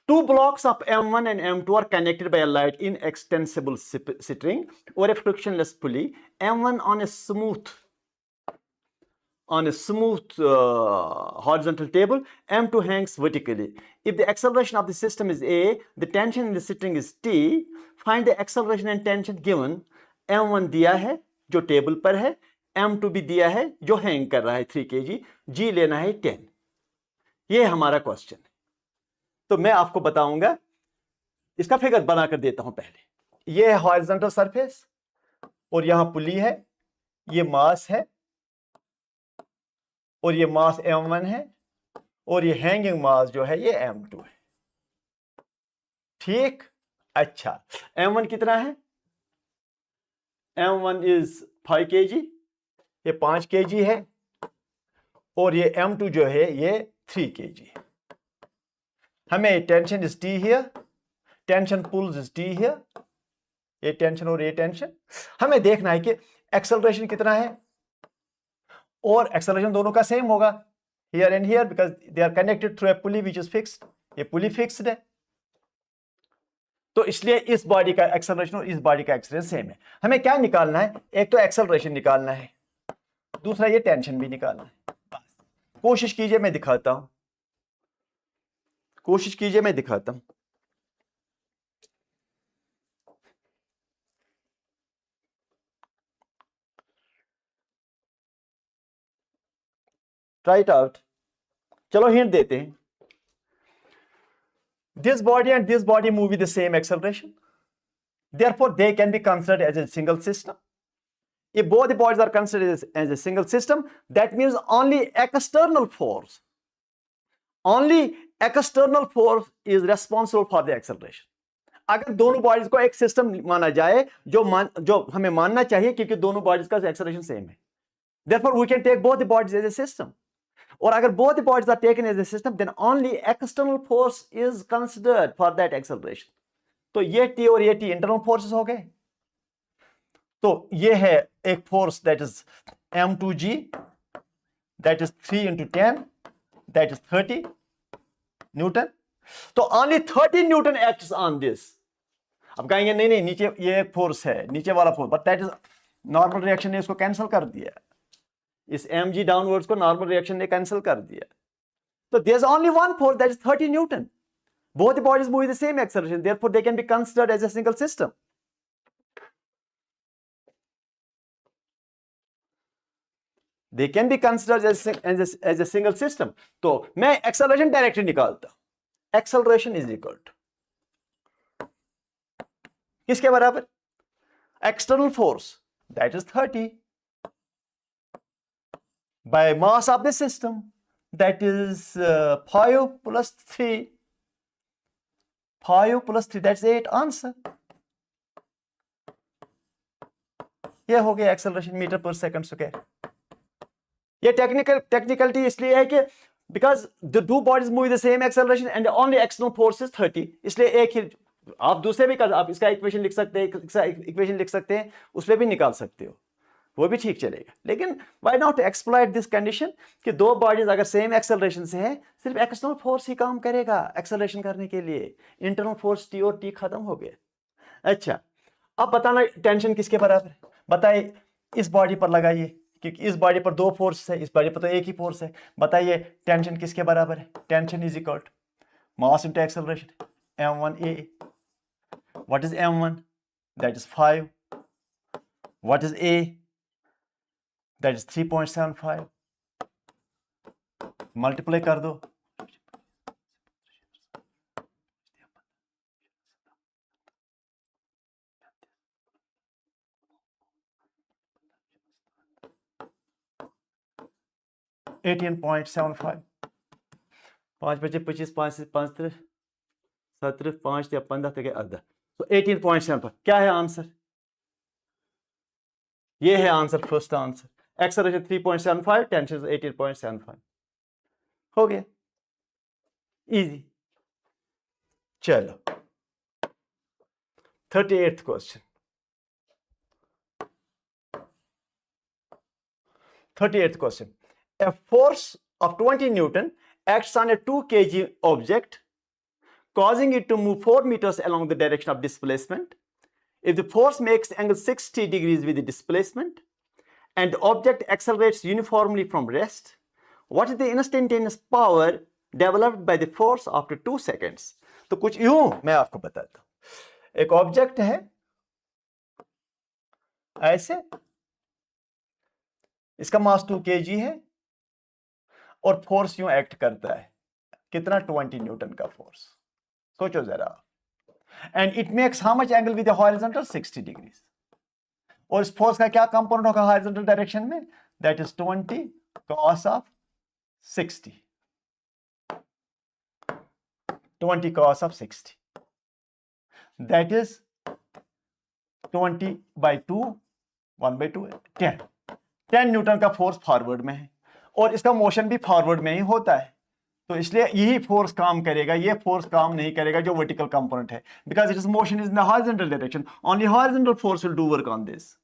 Two blocks of M1 and M2 are connected by a light inextensible string or a frictionless pulley. M1 on a smooth horizontal table, M2 hangs vertically. If the acceleration of the system is A, the tension in the string is T. Find the acceleration and tension given. M1 दिया है जो टेबल पर है, M2 भी दिया है जो हैंग कर रहा है 3 kg, G लेना है 10। ये हमारा क्वेश्चन है। तो मैं आपको बताऊंगा, इसका फिगर बनाकर देता हूं पहले। ये है हॉरिजॉन्टल सरफेस और यहां पुली है, ये मास है और ये मास M1 है और ये हैंगिंग मास जो है ये M2 है। ठीक, अच्छा M1 कितना है? M1 इज 5 kg, ये 5 kg है और ये M2 जो है ये 3 kg है। हमें tension is T here, tension pulls is T here, ये टेंशन और ये टेंशन। हमें देखना है कि एक्सेलरेशन कितना है, और एक्सेलरेशन दोनों का सेम होगा here and here because they are connected through a pulley which is fixed. ये पुली फिक्स्ड है तो इसलिए इस बॉडी का एक्सेलरेशन और इस बॉडी का एक्सेलरेशन सेम है। हमें क्या निकालना है? एक तो एक्सेलरेशन निकालना है, दूसरा ये टेंशन भी निकालना है। कोशिश कीजिए, मैं दिखाता हूं, कोशिश कीजिए मैं दिखाता हूं। Try it out. चलो हिंट देते हैं। This body and this body move with the same acceleration. Therefore, they can be considered as a single system. If both the bodies are considered as a single system, that means only external force is responsible for the acceleration. अगर दोनों बॉडीज को एक सिस्टम माना जाए, जो हमें मानना चाहिए क्योंकि दोनों बॉडीज का एक्सेलरेशन सेम है, therefore we can take both the bodies as a system. और अगर both the bodies are taken as a system, then only external force is considered for that acceleration. तो ये T और ये T इंटरनल फोर्सेस हो गए। तो ये है एक force that is M2G, that is 3 into 10 that is 30 Newton. तो only 30 Newton acts on this. अब कहेंगे नहीं नहीं नीचे ये एक फोर्स है, नीचे वाला force, but that is normal reaction ने इसको कैंसिल कर दिया, इस mg डाउनवर्ड्स को नॉर्मल रिएक्शन ने कैंसिल कर दिया. तो there is only one force that is 30 Newton. Both the bodies move with the same acceleration, therefore they can be considered as a single system. They can be considered as a single system. तो मैं acceleration डायरेक्टली निकालता. Acceleration is equal to किसके बराबर? External force that is 30 by mass of the system that is 5 plus 3. 5 plus 3 that's 8 answer. ये हो गया एक्सेलरेशन मीटर पर सेकंड स्क्वायर. ये टेक्निकलिटी इसलिए है कि because the two bodies move the same acceleration and only external force is 30. इसलिए एक ही आप दूसरे भी कर, आप इसका इक्वेशन लिख सकते हैं, इक्वेशन लिख सकते हैं, उस पर भी निकाल सकते हो, वो भी ठीक चलेगा. लेकिन why not exploit this condition कि दो बॉडीज अगर सेम एक्सेलरेशन से है, सिर्फ एक्सटर्नल फोर्स ही काम करेगा एक्सेलरेशन करने के लिए, इंटरनल फोर्स टी और टी खत्म हो गया. अच्छा, अब बताना टेंशन किसके बराबर है. बताइए इस बॉडी पर लगाइए, क्योंकि इस बॉडी पर दो फोर्स है, इस बॉडी पर तो एक ही फोर्स है. बताइए टेंशन किसके बराबर है. Tension is equal to mass into acceleration m1a. What is m1? That is 5. What is a? That is 3.75. Multiply कर दो. $18.75. 5 बचे 25, 5 से 5 17, 5 या 15 तक आधा. तो 18.75 क्या है आंसर? ये है answer, first answer. Acceleration 3.75, tension 18.75. हो गया इजी. चलो 38th question. 38th question. A force of 20 Newton acts on a 2 kg object, causing it to move 4 meters along the direction of displacement. If the force makes angle 60 degrees with the displacement and the object accelerates uniformly from rest, what is the instantaneous power developed by the force after 2 seconds? तो कुछ यूं मैं आपको बताता हूं. एक ऑब्जेक्ट है ऐसे, इसका मास 2 kg है और फोर्स यूं एक्ट करता है. कितना? 20 न्यूटन का फोर्स. सोचो जरा. And it makes how much angle with the horizontal 60 degrees. और इस फोर्स का क्या कंपोनेंट होगा हॉरिजॉन्टल डायरेक्शन में? That is 20 cos of 60. 20 cos of 60. That is 20 by 2, 1 by 2, 10 Newton का फोर्स फॉरवर्ड में है और इसका मोशन भी फॉरवर्ड में ही होता है. तो इसलिए यही फोर्स काम करेगा, ये फोर्स काम नहीं करेगा जो वर्टिकल कंपोनेंट है, because it is motion is in the horizontal direction. Only horizontal force will do work on this.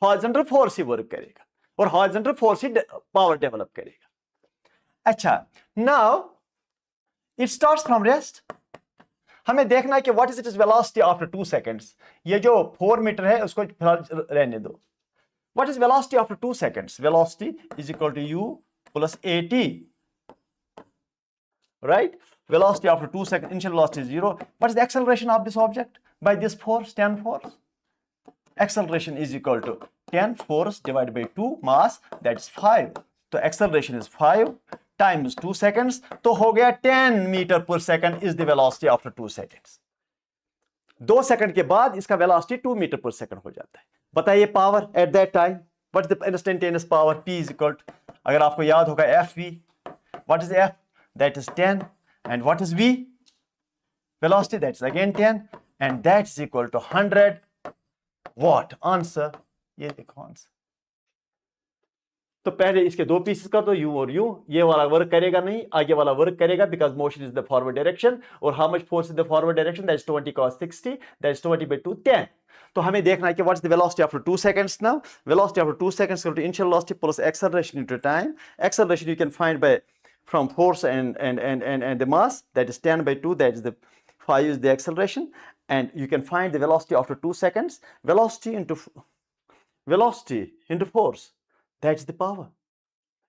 Horizontal force he work करेगा और हॉरिजॉन्टल फोर्स ही पावर डेवलप करेगा. अच्छा, now it starts from rest. हमें देखना है कि what is it is velocity after 2 seconds. ये जो 4 मीटर है उसको फिलहाल रहने दो. What is velocity after 2 seconds? Velocity is equal to u plus at. Right? Velocity after 2 seconds, initial velocity is 0. What is the acceleration of this object by this force, 10 force? Acceleration is equal to 10 force divided by 2 mass, that is 5. So acceleration is 5 times 2 seconds. तो हो गया 10 meter per second is the velocity after 2 seconds. 2 second के बाद इसका वेलोसिटी 2 मीटर पर सेकंड हो जाता है. बताइए power at that time. What is the instantaneous power? P is equal to, अगर आपको याद होगा, FV. What is F? That is 10. And what is V? Velocity, that is again 10 and that is equal to 100 watt. Answer ये देखो आंसर. तो पहले इसके दो पीसेस कर दो, यू और यू. ये वाला वर्क करेगा नहीं, आगे वाला वर्क करेगा because motion is the forward direction. और how much force is the forward direction? That is 20 cos 60, that is 20 by 2, 10. तो हमें देखना है कि what is the velocity after 2 seconds now. Velocity after 2 seconds equal to initial velocity plus acceleration into time. Acceleration you can find by from force and the mass, that is 10 by 2, that is the phi is the acceleration, and you can find the velocity after 2 seconds. Velocity into force, that's the power.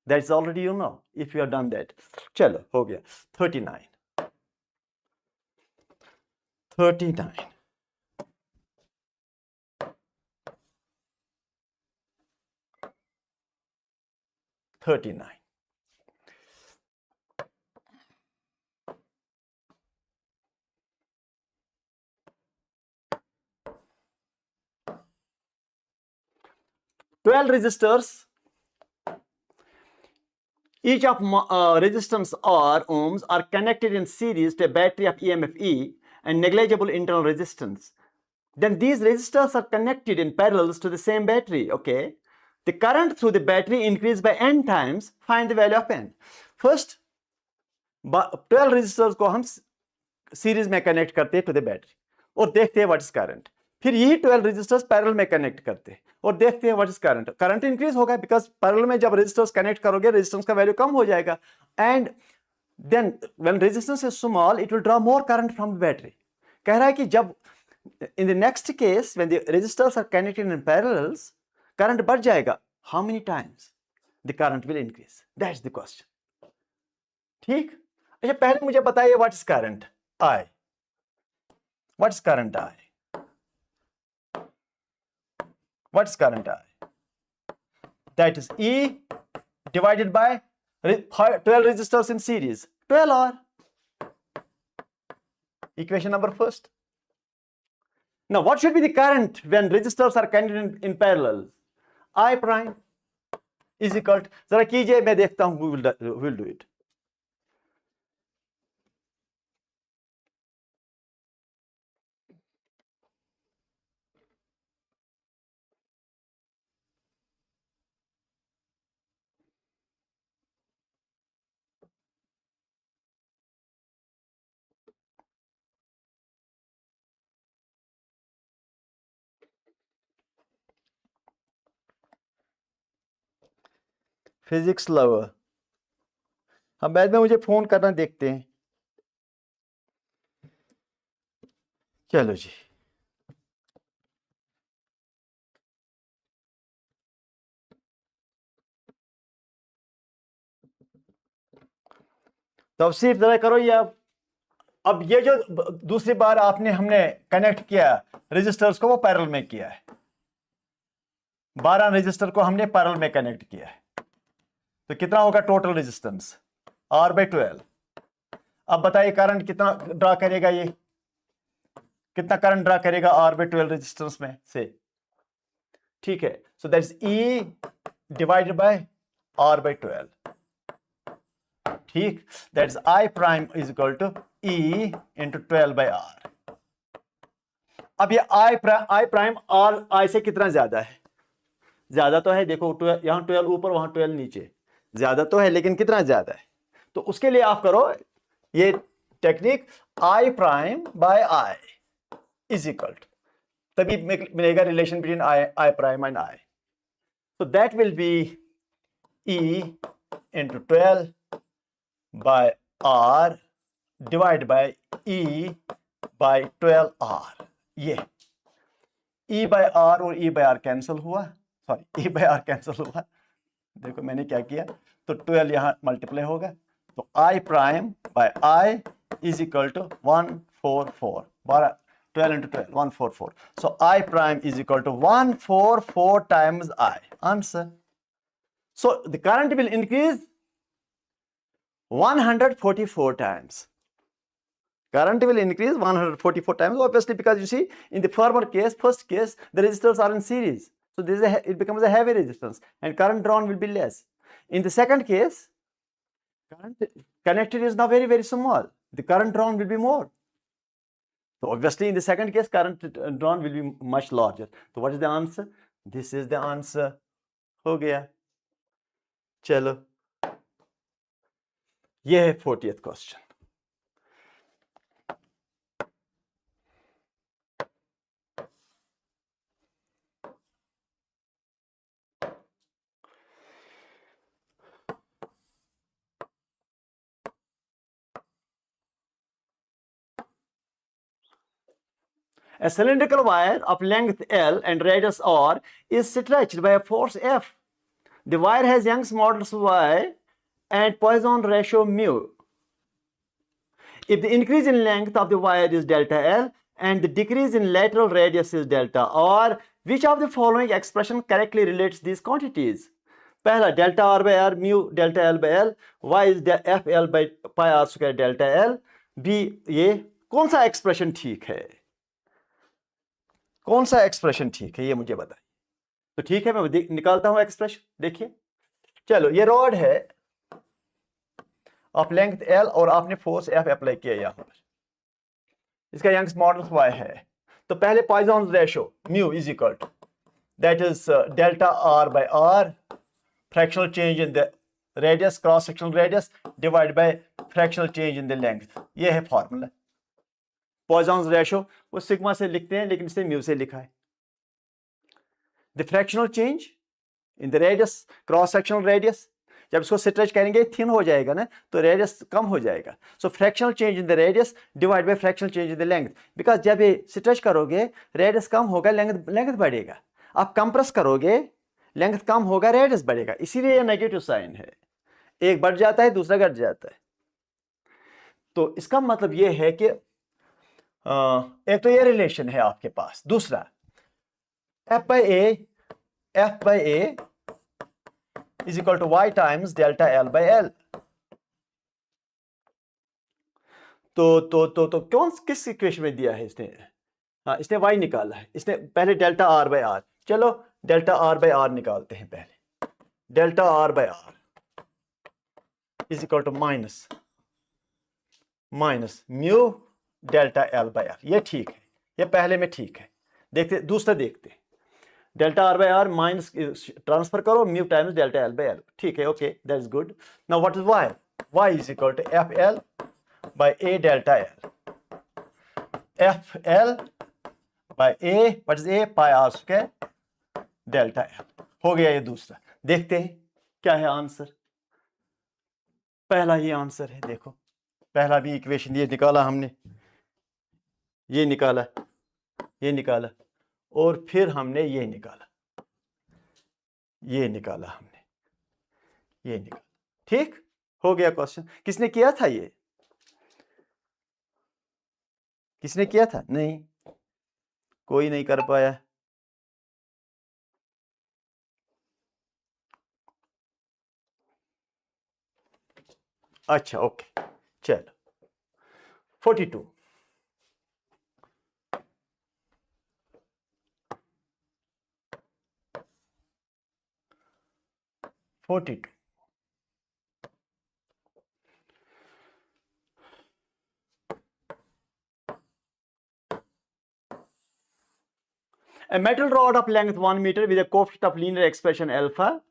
That's already you know if you have done that. Chalo, ho gaya. 39. 39. Twelve resistors. Each of resistance R ohms are connected in series to a battery of EMF E and negligible internal resistance. Then these resistors are connected in parallels to the same battery. Okay. The current through the battery increased by n times. Find the value of n. First, 12 resistors को हम सीरीज में कनेक्ट करते हैं टू द बैटरी और देखते हैं व्हाट इज करंट. फिर ये 12 रेजिस्टर्स पैरेलल में कनेक्ट करते हैं और देखते हैं what is current. Current increase होगा बिकॉज पैरेलल में जब रेजिस्टर्स कनेक्ट करोगे रेजिस्टेंस का वैल्यू कम हो जाएगा. And then when resistance is small it will draw more current from the battery. कह रहा है कि जब in the next case when the resistors are connected in parallels current बढ़ जाएगा. How many times the current will increase? That's the question. ठीक. अच्छा पहले मुझे बताइए what is current I. What is current I? What is current I? That is E divided by 12 resistors in series. 12 R. Equation number first. Now, what should be the current when resistors are connected in parallel? I prime is equal to, जरा कीजिए मैं देखता हूं who will do it. Physics lover. हम बाद में मुझे फोन करना देखते हैं. चलो जी. तो अब सिर्फ जरा करो ये. अब ये जो दूसरी बार हमने कनेक्ट किया रेजिस्टर्स को वो पैरेलल में किया है. 12 रेजिस्टर को हमने पैरेलल में कनेक्ट किया है. तो कितना होगा टोटल रेजिस्टेंस? R/12. अब बताइए करंट कितना ड्रा करेगा ये? कितना करंट ड्रा करेगा R/12 रेजिस्टेंस में से? ठीक है. So that is E divided by R/12. ठीक. That is I prime is equal to E into 12 by R. अब ये I प्राइम R I से कितना ज्यादा है? ज्यादा तो है. देखो यहां 12 ऊपर वहां 12 नीचे. ज्यादा तो है लेकिन कितना ज्यादा है? तो उसके लिए आप करो ये technique I prime by I is equal to, तभी मिलेगा relation between I prime and I. So that will be E into 12 by R divided by E by 12R. ये E by R और E by R कैंसिल हुआ. Sorry E by R cancel हुआ. देखो मैंने क्या किया. तो 12 यहां मल्टीप्लाई होगा. तो I prime by I is equal to 144. 12 into 12, 144. So I prime is equal to 144 times I. Answer. So the current will increase 144 times. Current will increase 144 times, obviously, because you see in the former case, first case, the resistors are in series. So this is it becomes a heavy resistance and current drawn will be less. In the second case, current connected is now very, very small. The current drawn will be more. So obviously in the second case, current drawn will be much larger. So what is the answer? This is the answer. हो गया. चलो. ये है 40th question. A cylindrical wire of length L and radius R is stretched by a force F. The wire has Young's modulus Y and Poisson ratio mu. If the increase in length of the wire is delta L and the decrease in lateral radius is delta R, which of the following expression correctly relates these quantities? पहला delta R by R mu delta L by L, Y is F L by pi R square delta L. B, ये कौन सा एक्सप्रेशन ठीक है? कौन सा एक्सप्रेशन ठीक है ये मुझे बताइए. तो ठीक है, मैं निकालता हूं एक्सप्रेशन. देखिए, चलो, ये रॉड है ऑफ लेंथ L और आपने फोर्स F अप्लाई किया यहां पर. इसका यंग्स मॉडुलस Y है. तो पहले Poisson ratio mu is equal to that is delta R by R, fractional change in the radius, cross sectional radius divided by fractional change in the length. ये है फॉर्मूला. पॉइजन रेशियो वो सिग्मा से लिखते हैं, लेकिन इसे म्यू से लिखा है. The fractional change in the radius, cross sectional radius, जब इसको स्ट्रेच करेंगे थिन हो जाएगा ना, तो रेडियस कम हो जाएगा. So fractional change in the radius divide by fractional change in the length. Because जब ये स्ट्रेच करोगे रेडियस कम होगा, लेंथ बढ़ेगा. आप कंप्रेस करोगे, लेंथ कम होगा, रेडियस बढ़ेगा. इसीलिए ये नेगेटिव साइन है. एक बढ़ जाता है, दूसरा घट जाता है. तो इसका मतलब ये है कि एक तो ये रिलेशन है आपके पास. दूसरा F by A is equal to Y times delta L by L. तो कौन किस इक्वेशन में दिया है इसने? हाँ, इसने Y निकाला है. इसने पहले डेल्टा R by R. चलो डेल्टा R by R निकालते हैं पहले. Delta R by R is equal to minus mu delta L by R. ये ठीक है, ये पहले में ठीक है. देखते दूसरा देखते. Delta R by R minus transfer करो, mu times delta L by L. ठीक है, okay, that is good. Now what is Y? Y is equal to FL by A delta L. FL by A, what is A? Pi R square delta L. हो गया ये दूसरा. देखते हैं क्या है आंसर. पहला ही आंसर है. देखो, पहला भी इक्वेशन ये निकाला हमने, ये निकाला, ये निकाला, और फिर हमने ये निकाला, ये निकाला हमने, ये निकाला. ठीक हो गया क्वेश्चन. किसने किया था ये? किसने किया था? नहीं, कोई नहीं कर पाया. अच्छा, ओके, चलो. 42. A metal rod of length 1 meter with a coefficient of linear expression alpha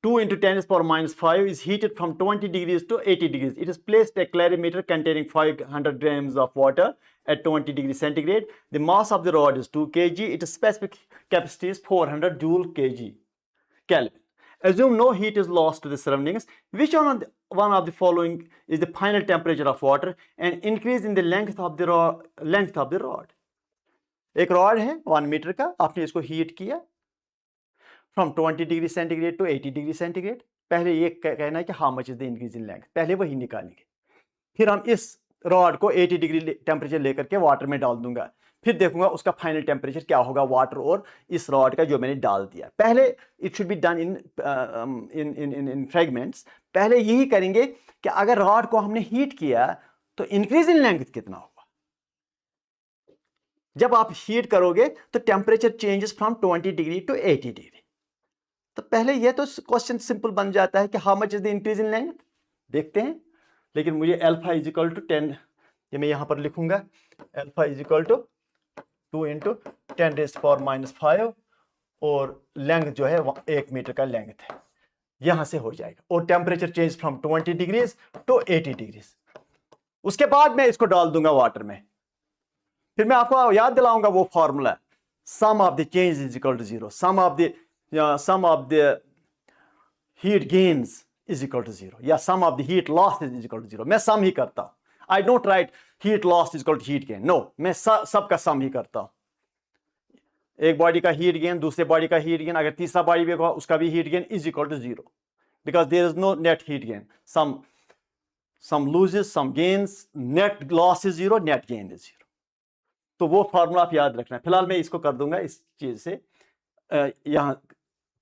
2 into 10 to the power minus 5 is heated from 20 degrees to 80 degrees. It is placed a calorimeter containing 500 grams of water at 20 degrees centigrade. The mass of the rod is 2 kg. Its specific capacity is 400 joule kg Kelvin. Assume no heat is lost to the surroundings. Which one of the following is the final temperature of water and increase in the length of the rod? एक रॉड है 1 मीटर का, आपने इसको हीट किया from 20 degree centigrade to 80 degree centigrade. पहले ये कहना है कि how much is the increase in length, पहले वही निकालेंगे. फिर हम इस रॉड को 80 डिग्री टेम्परेचर लेकर के वाटर में डाल दूंगा. फिर देखूंगा उसका फाइनल टेम्परेचर क्या होगा वाटर और इस रॉड का जो मैंने डाल दिया. पहले it should be done in fragments. पहले यही करेंगे कि अगर रॉड को हमने हीट किया तो इंक्रीज इन लेंथ कितना होगा. जब आप हीट करोगे तो temperature changes from 20 degree to 80 degree. तो पहले ये तो क्वेश्चन सिंपल बन जाता है कि how much is the increase in length. देखते हैं, लेकिन मुझे अल्फा इज इक्वल टू 10, ये मैं यहां पर लिखूंगा. Alpha is equal to 2 into 10 raised to the power minus 5 और लेंथ जो है 1 मीटर का लेंथ है, यहां से हो जाएगा. और temperature change from 20 degrees to 80 degrees. उसके बाद मैं इसको डाल दूंगा वाटर में. फिर मैं आपको याद दिलाऊंगा वो formula, sum of the change is equal to 0, sum of the heat gains is equal to 0 या sum of the heat loss is equal to 0. मैं सम ही करता हूं. I don't write heat loss is equal to heat gain. No, मैं सबका सम ही करता हूं। एक बॉडी का हीट गेन, दूसरे बॉडी का हीट गेन, अगर तीसरा बॉडी भी होगा उसका भी heat gain is equal to 0, because there is no net heat gain. Some losses, some gains, net loss is 0, net gain is 0। तो वो फॉर्मूला आप याद रखना है। फिलहाल मैं इसको कर दूंगा इस चीज से, यहां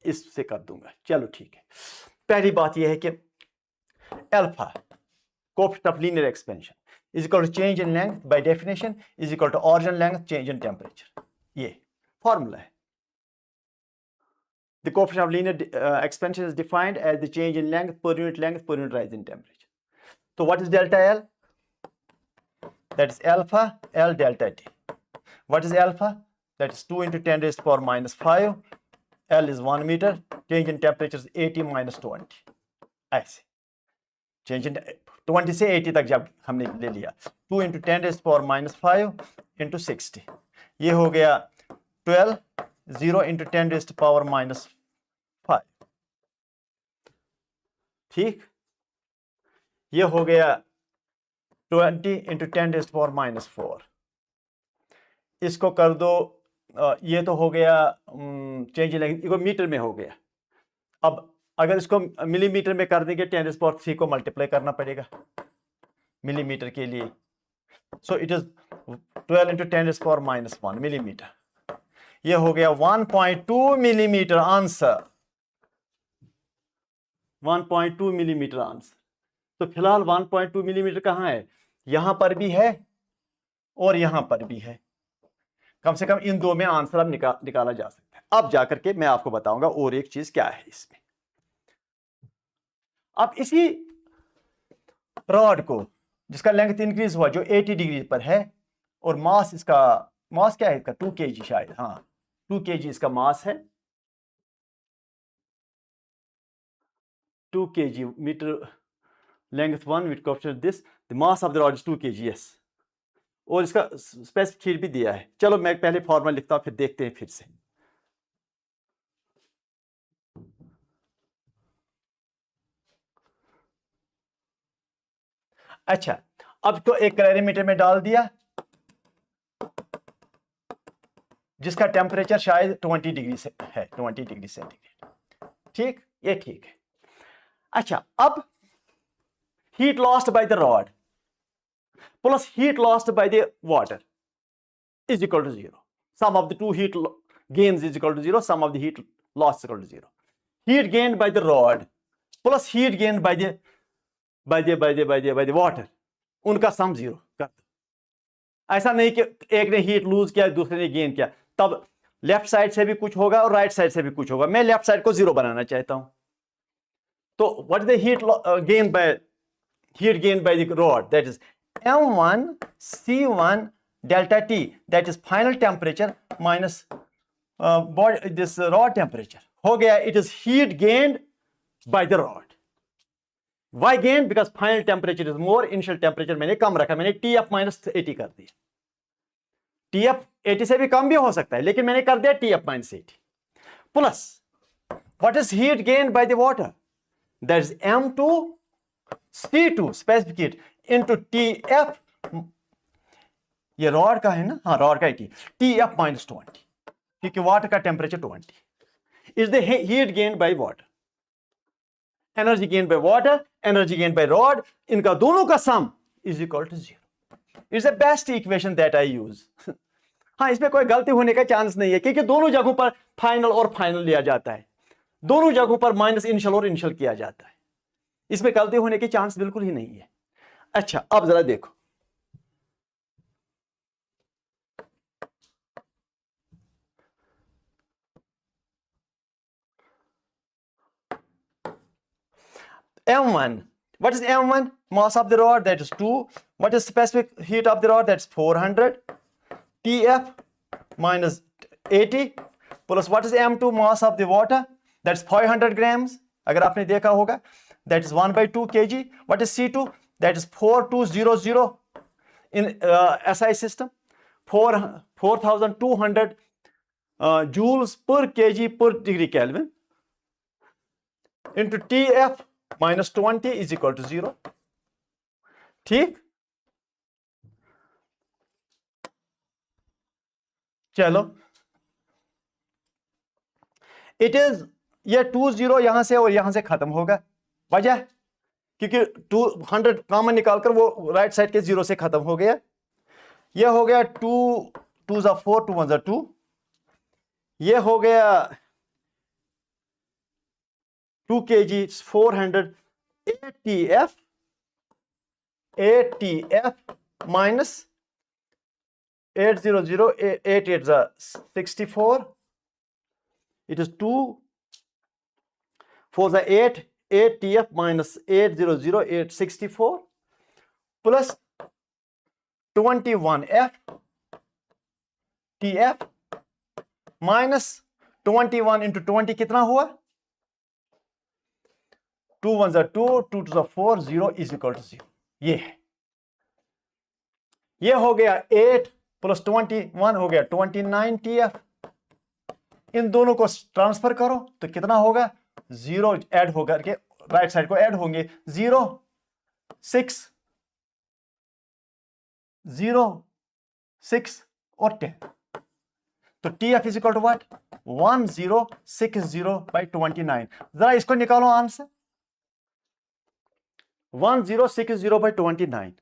इससे कर दूंगा। चलो ठीक है। पहली बात यह है कि alpha coefficient of linear expansion is equal to change in length by definition is equal to origin length change in temperature. ये फॉर्मूला है। The coefficient of linear expansion is defined as the change in length per unit rise in temperature. So what is delta L? That is alpha L delta T. What is alpha? That is 2 into 10 raised to power minus 5. L is 1 meter. Change in temperature is 80 minus 20. ऐसे change in 20 से 80 तक जब हमने ले लिया, 2 into 10 raised to power minus 5 into 60. ये हो गया 12, 0 into 10 raised to power minus 5. ठीक, ये हो गया 20 into 10 raised to power minus 4. इसको कर दो, ये तो हो गया चेंज इन लेंथ, इसको मीटर में हो गया। अब अगर इसको मिलीमीटर में कर देंगे 10 raised to power 3 को मल्टीप्लाई करना पड़ेगा मिलीमीटर के लिए। So it is 12 into 10 raised to power minus 1 millimetre. ये हो गया 1.2 मिलीमीटर आंसर, 1.2 मिलीमीटर आंसर। तो फिलहाल 1.2 मिलीमीटर कहां है? यहां पर भी है और यहां पर भी है। कम से कम इन दो में आंसर अब निकाला जा सकता है। अब जाकर के मैं आपको बताऊंगा और एक चीज क्या है इसमें। अब इसी रॉड को जिसका लेंथ इंक्रीज हुआ, जो 80 डिग्री पर है, और मास इसका, मास क्या है इसका? 2 kg शायद, हाँ 2 kg इसका मास है। 2 kg metre length 1 with coefficient this, the mass of the rod is 2 kg, yes. और इसका स्पेसिफिक हीट भी दिया है। चलो मैं पहले फॉर्मूला लिखता हूं, फिर देखते हैं फिर से। अच्छा, अब तो एक कैलोरीमीटर में डाल दिया जिसका टेम्परेचर शायद 20 डिग्री से है, 20 डिग्री सेंटीग्रेड। ठीक, ये ठीक है। अच्छा, अब heat lost by the rod plus heat lost by the water is equal to 0. Sum of the two heat gains is equal to 0. Sum of the heat loss is equal to 0. Heat gained by the rod plus heat gained by the water, उनका सम 0 कर दो। ऐसा नहीं कि एक ने हीट लूज किया दूसरे ने गेन किया, तब लेफ्ट साइड से भी कुछ होगा और राइट साइड से भी कुछ होगा। मैं लेफ्ट साइड को 0 बनाना चाहता हूं। तो what is the heat gain by the rod? That is M1 C1 delta T, that is final temperature minus this rod temperature. हो गया, it is heat gained by the rod. Why gained? Because final temperature is more, initial temperature मैंने कम रखा, मैंने TF minus 80 कर दिया। TF 80 से भी कम भी हो सकता है, लेकिन मैंने कर दिया TF minus 80. Plus, what is heat gained by the water? That is M2 C2 specific heat into TF, ये रॉड का है ना, हाँ रॉड का है, TF minus 20, क्योंकि वाटर का temperature 20 is the heat gain by water, energy gain by water, energy gain by rod, इनका दोनों का sum is equal to 0. It's the best equation that I use. हाँ, इसमें कोई गलती होने का चांस नहीं है, क्योंकि दोनों जगहों पर फाइनल और फाइनल लिया जाता है, दोनों जगहों पर माइनस इनिशियल और इनिशियल किया जाता है। इसमें गलती होने के चांस बिल्कुल ही नहीं है। अच्छा, अब जरा देखो, M1, what is M1? Mass of the rod, that is 2. What is specific heat of the rod? That's 400. TF minus 80 plus what is M2? Mass of the water, that's 500 grams. अगर आपने देखा होगा, that is 1/2 kg. What is C2? That is 4200 in SI system, 4200 joules per kg per degree Kelvin into TF minus 20 is equal to 0. ठीक, चलो, इट इज, ये 20 यहां से और यहां से खत्म होगा, वजह क्योंकि 200 कॉमन निकालकर वो राइट साइड के 0 से खत्म हो गया। ये हो गया 2 2 ज़ा 4, 2 1 ज़ा 2, ये हो गया 2 kg 400 ATF minus 800 8 8 ज़ा 64, it is 2 4 ज़ा 8 ATF minus 800 864 plus 21F TF minus 21 into 20 कितना हुआ? 2 1 ज़ा 2, 2 2 ज़ा 4, 0 is equal to 0। ये है, ये हो गया 8 plus 21 हो गया 29 TF। इन दोनों को ट्रांसफर करो तो कितना होगा? 0 ऐड होकर के राइट साइड को ऐड होंगे, 0 6 0 6 और 10, तो TF is equal to what? 1060 by 29। जरा इसको निकालो आंसर, 1060 by 29,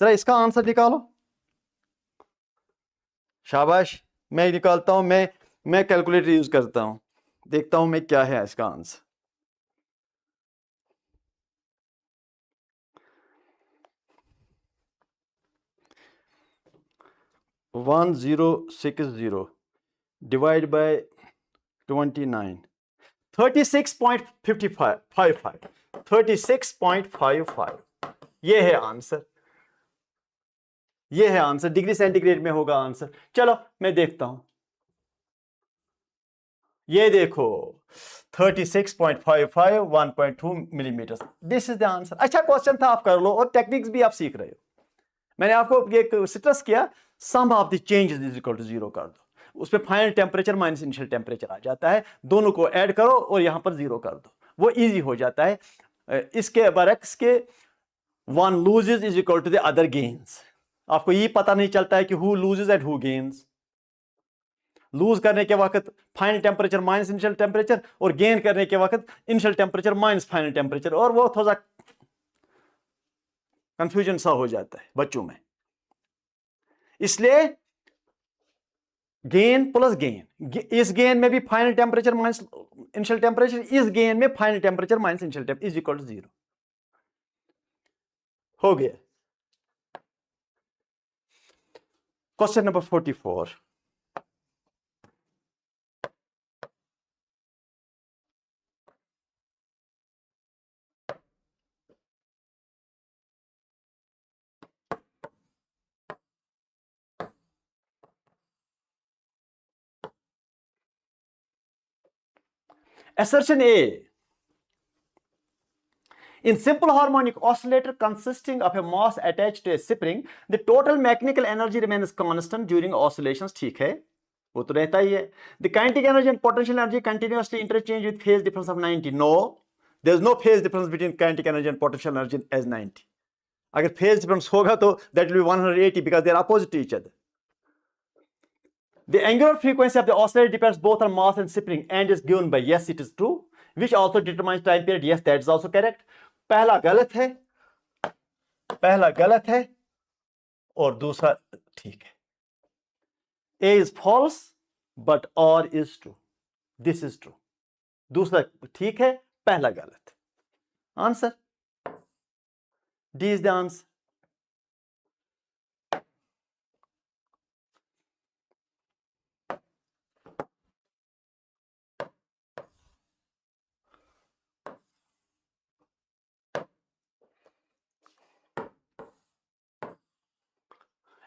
जरा इसका आंसर निकालो। शाबाश, मैं निकालता हूं, मैं कैलकुलेटर यूज करता हूं, देखता हूं मैं क्या है इसका आंसर। वन 1060 डिवाइड बाय 29, 36.55, 36.55, ये है आंसर, ये है आंसर, डिग्री सेंटीग्रेड में होगा आंसर। चलो मैं देखता हूं, ये देखो 36.55 1.2 millimetre, this is the answer. अच्छा क्वेश्चन था, आप कर लो और टेक्निक्स भी आप सीख रहे हो। मैंने आपको एक स्ट्रेस किया, sum of the changes is equal to 0 कर दो, उसमें final temperature minus initial temperature आ जाता है, दोनों को ऐड करो और यहां पर 0 कर दो, वो इजी हो जाता है। इसके बरक्स के one losses is equal to the other gains, आपको ये पता नहीं चलता है कि who losses and who gains. Lose करने के वक्त final temperature minus initial temperature, और गेन करने के वक्त initial temperature minus final temperature, और वो थोड़ा कंफ्यूजन सा हो जाता है बच्चों में। इसलिए गेन प्लस गेन, इस गेन में भी final temperature minus initial temperature, इस गेन में final temperature minus initial temperature is equal to 0 हो गया। Question number 44, assertion A. In simple harmonic oscillator consisting of a mass attached to a spring, the total mechanical energy remains constant during oscillations, ठीक है, वो तो रहता ही है। The kinetic energy and potential energy continuously interchange with phase difference of 90. No, there is no phase difference between kinetic energy and potential energy as 90. अगर phase difference होगा तो that will be 180 because they are opposite to each other. The angular frequency of the oscillator depends both on mass and spring and is given by, yes, it is true, which also determines time period. Yes, that is also correct. पहला गलत है, पहला गलत है और दूसरा ठीक है। A is false but R is true. This is true. दूसरा ठीक है, पहला गलत। Answer D is the answer.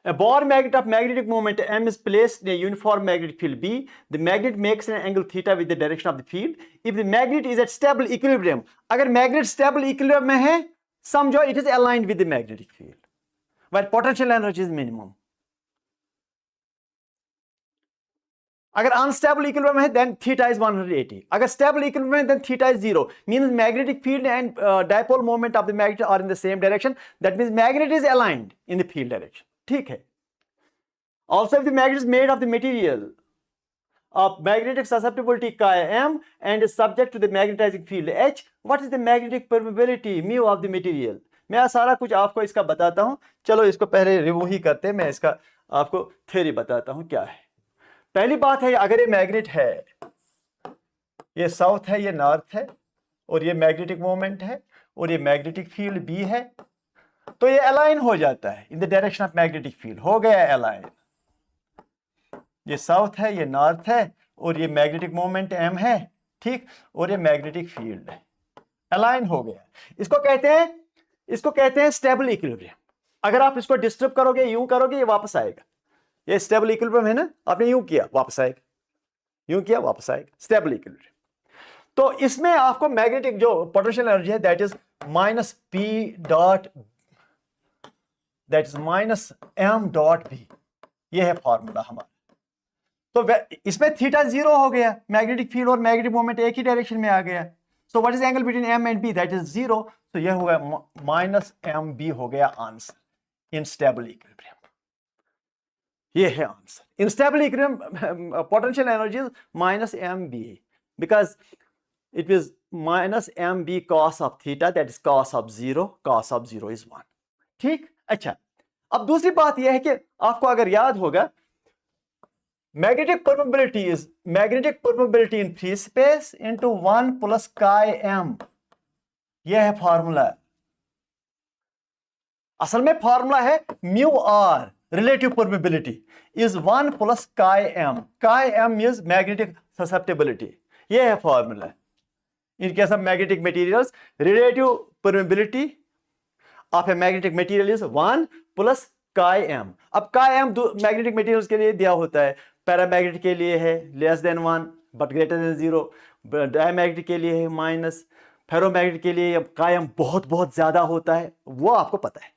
A bar magnet of magnetic moment M is placed in a uniform magnetic field B. The magnet makes an angle theta with the direction of the field. If the magnet is at stable equilibrium, अगर magnet stable equilibrium में है, समझो it is aligned with the magnetic field, where potential energy is minimum. अगर unstable equilibrium में है, then theta is 180. अगर stable equilibrium में है, then theta is 0. Means magnetic field and dipole moment of the magnet are in the same direction. That means magnet is aligned in the field direction. ठीक है। Also, if the magnet is made of the material of magnetic susceptibility chi m and is subject to the magnetizing field H. What is the magnetic permeability mu of the material? मैं सारा कुछ आपको इसका बताता हूं. चलो इसको पहले रिव्यू ही करते हैं. मैं इसका आपको थ्योरी बताता हूं क्या है. पहली बात है, अगर ये मैग्नेट है, ये साउथ है, ये नॉर्थ है, और ये मैग्नेटिक मोमेंट है, और ये मैग्नेटिक फील्ड बी है, तो ये अलाइन हो जाता है in the direction of magnetic field. हो गया अलाइन. ये साउथ है, ये नॉर्थ है, और ये मैग्नेटिक मोमेंट m है, ठीक, और ये मैग्नेटिक फील्ड है. अलाइन हो गया. इसको कहते हैं स्टेबल इक्विलिब्रियम. अगर आप इसको डिस्टर्ब करोगे, यूं करोगे, ये वापस आएगा. ये स्टेबल इक्विलिब्रियम है ना, आपने यूं किया वापस आएगा, यूं किया वापस आएगा. Stable equilibrium. तो इसमें आपको मैग्नेटिक जो पोटेंशियल एनर्जी है that is minus P dot, that is minus m dot b. ये है फॉर्मूला हमारा. तो इसमें थीटा 0 हो गया. मैग्नेटिक फील्ड और मैग्नेटिक मोमेंट एक ही डायरेक्शन में आ गया. So what is angle between m and b? That is 0. तो यह होगा माइनस mb हो गया आंसर इन स्टेबल इक्विलिब्रियम. ये है answer. In stable equilibrium potential energy minus mb, because it is minus mb cos of theta, that is cos of 0. cos of 0 is 1. ठीक. अच्छा, अब दूसरी बात यह है कि आपको अगर याद होगा, magnetic permeability in free space into 1 plus chi m. यह है फॉर्मूला. असल में फॉर्मूला है mu r, relative permeability is 1 plus chi m. chi m is magnetic susceptibility. यह है formula. In case of magnetic materials, relative permeability of a magnetic material is 1 plus chi m. अब chi m magnetic materials के लिए दिया होता है. पैरामैग्नेटिक के लिए है less than 1 but greater than 0. Diamagnetic के लिए है माइनस. फेरोमैग्नेटिक के लिए chi m बहुत बहुत ज्यादा होता है, वो आपको पता है.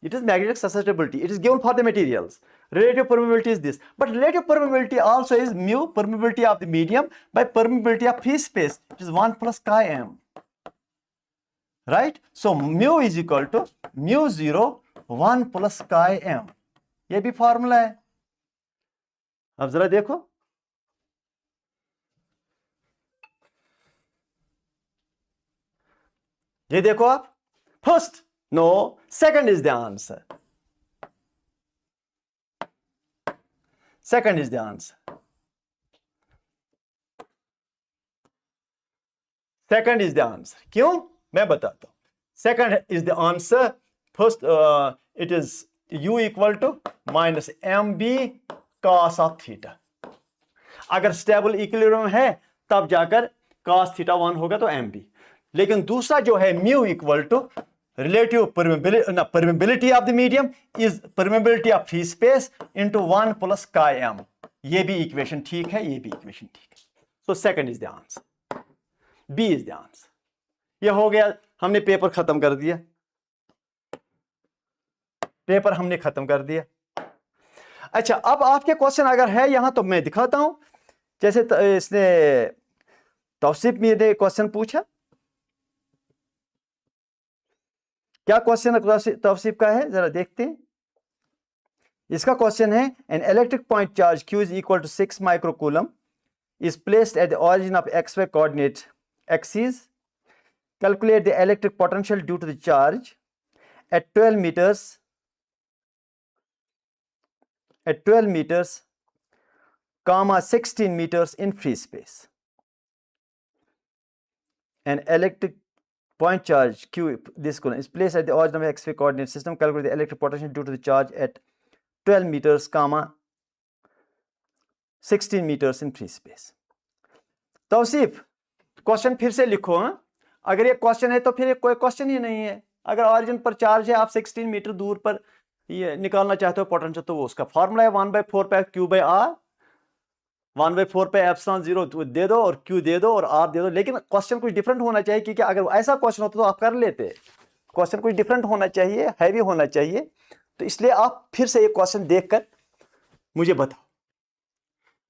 It is magnetic susceptibility. It is given for the materials. Relative permeability is this. But relative permeability also is mu, permeability of the medium, by permeability of free space. It is 1 plus chi m. Right? So mu is equal to mu 0, 1 plus chi m. ये भी फॉर्मूला है. अब जरा देखो. ये देखो आप. First, no, second is the answer. Second is the answer. Second is the answer. क्यों? मैं बताता हूं. Second is the answer. First, it is u equal to minus mb cos of theta. अगर स्टेबल इक्विलिब्रियम है तब जाकर cos थीटा 1 होगा तो mb. लेकिन दूसरा जो है mu equal to relative permeability of the medium is permeability of free space into 1 plus chi m. ये भी इक्वेशन ठीक है, ये भी इक्वेशन ठीक है. So second is the answer. B is the answer. ये हो गया. हमने पेपर खत्म कर दिया. पेपर हमने खत्म कर दिया. अच्छा, अब आपके क्वेश्चन अगर है यहां तो मैं दिखाता हूं. जैसे इसने तौसीफ में क्वेश्चन पूछा. क्या क्वेश्चन तौसीफ का है, जरा देखते हैं. इसका क्वेश्चन है an electric point charge q is equal to 6 microcoulomb is placed at the origin of xy coordinate axis. Calculate the electric potential due to the charge at 12 meters comma 16 meters in free space. An electric point charge q, this coulomb, is placed at the origin of xy coordinate system. Calculate the electric potential due to the charge at 12 meters comma 16 meters in free space. Tauseef, question फिर से लिखो. हाँ, अगर ये क्वेश्चन है तो फिर कोई क्वेश्चन ही नहीं है. अगर ऑरिजिन पर चार्ज है, आप 16 मीटर दूर पर ये निकालना चाहते हो पोटेंशियल, तो वो उसका फॉर्मूला है 1/4 पाई q बाई r. 1/4 पे एप्सिलॉन 0 दे दो और q दे दो और r दे दो. लेकिन क्वेश्चन कुछ डिफरेंट होना चाहिए, क्योंकि अगर ऐसा क्वेश्चन होता तो आप कर लेते. क्वेश्चन कुछ डिफरेंट होना चाहिए, हैवी होना चाहिए. तो इसलिए आप फिर से ये क्वेश्चन देखकर मुझे बताओ.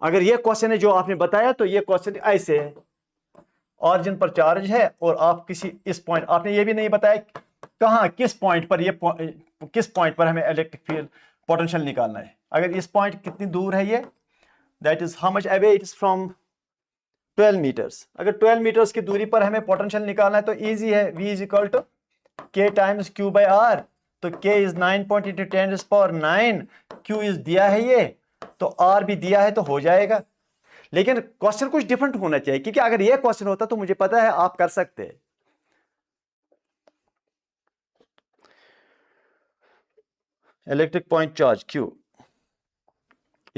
अगर ये क्वेश्चन है जो आपने बताया तो ये क्वेश्चन ऐसे है. ऑरिजिन पर चार्ज है और आप किसी इस पॉइंट, आपने ये भी नहीं बताया कहां, किस पॉइंट पर, ये किस पॉइंट पर हमें इलेक्ट्रिक फील्ड पोटेंशियल निकालना है. अगर इस पॉइंट कितनी दूर है, ये that is how much away it is from 12 metres. अगर 12 मीटर्स की दूरी पर हमें पोटेंशियल निकालना है तो इजी है, V is equal to K times Q by R। तो K is 9 point into 10⁻9, Q is दिया है ये, तो R भी दिया है, तो हो जाएगा। लेकिन क्वेश्चन कुछ डिफरेंट होना चाहिए, क्योंकि अगर ये क्वेश्चन होता तो मुझे पता है आप कर सकते हैं। Electric point charge Q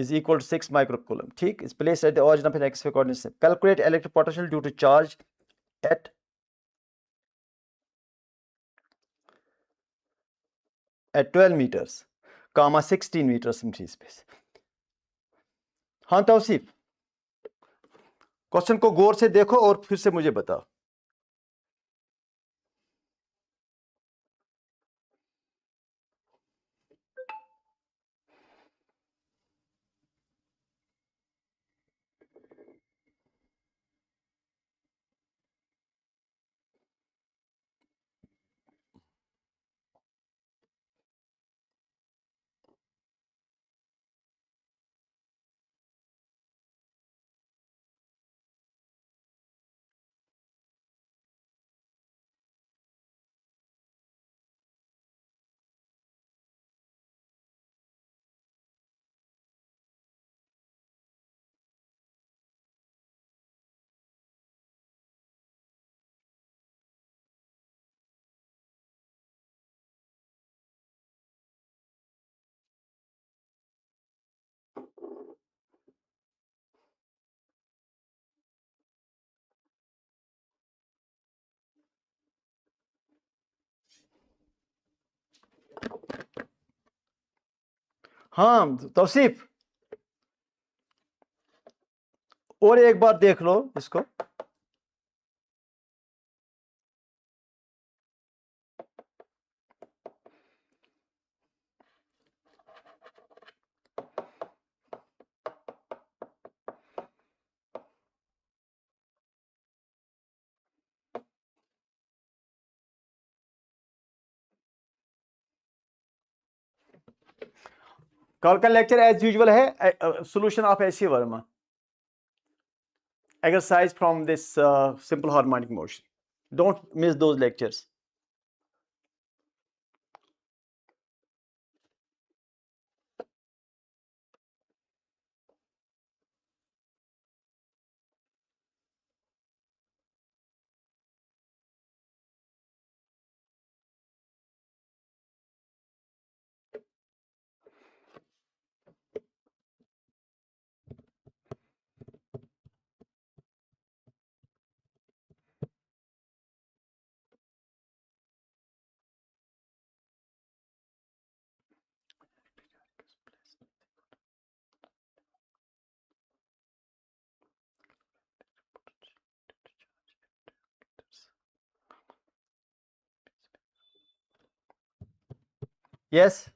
is equal to 6 microcoulomb, ठीक, is placed at the origin of an x coordinate system. Calculate electric potential due to charge at 12 meters, comma 16 meters in free space. हाँ तौसीफ, क्वेश्चन को गौर से देखो और फिर से मुझे बताओ। हाँ तौसीफ, और एक बार देख लो इसको। कल का लेक्चर एज यूजुअल है solution of AC Verma, exercise from this simple harmonic motion. Don't miss those lectures. Yes.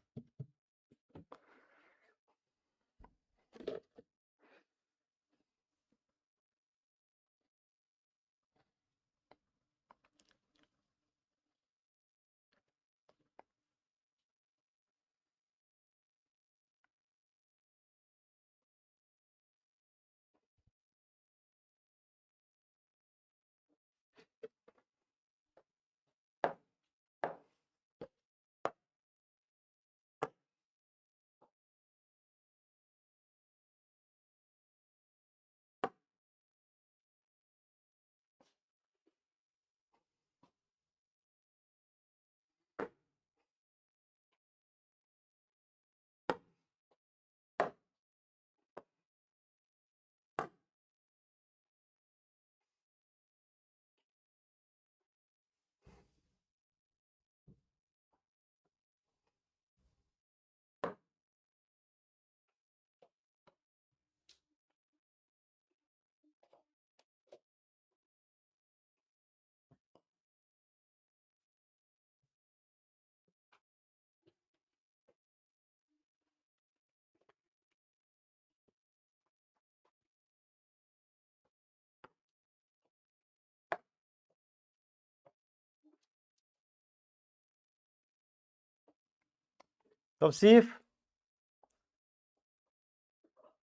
Tausif,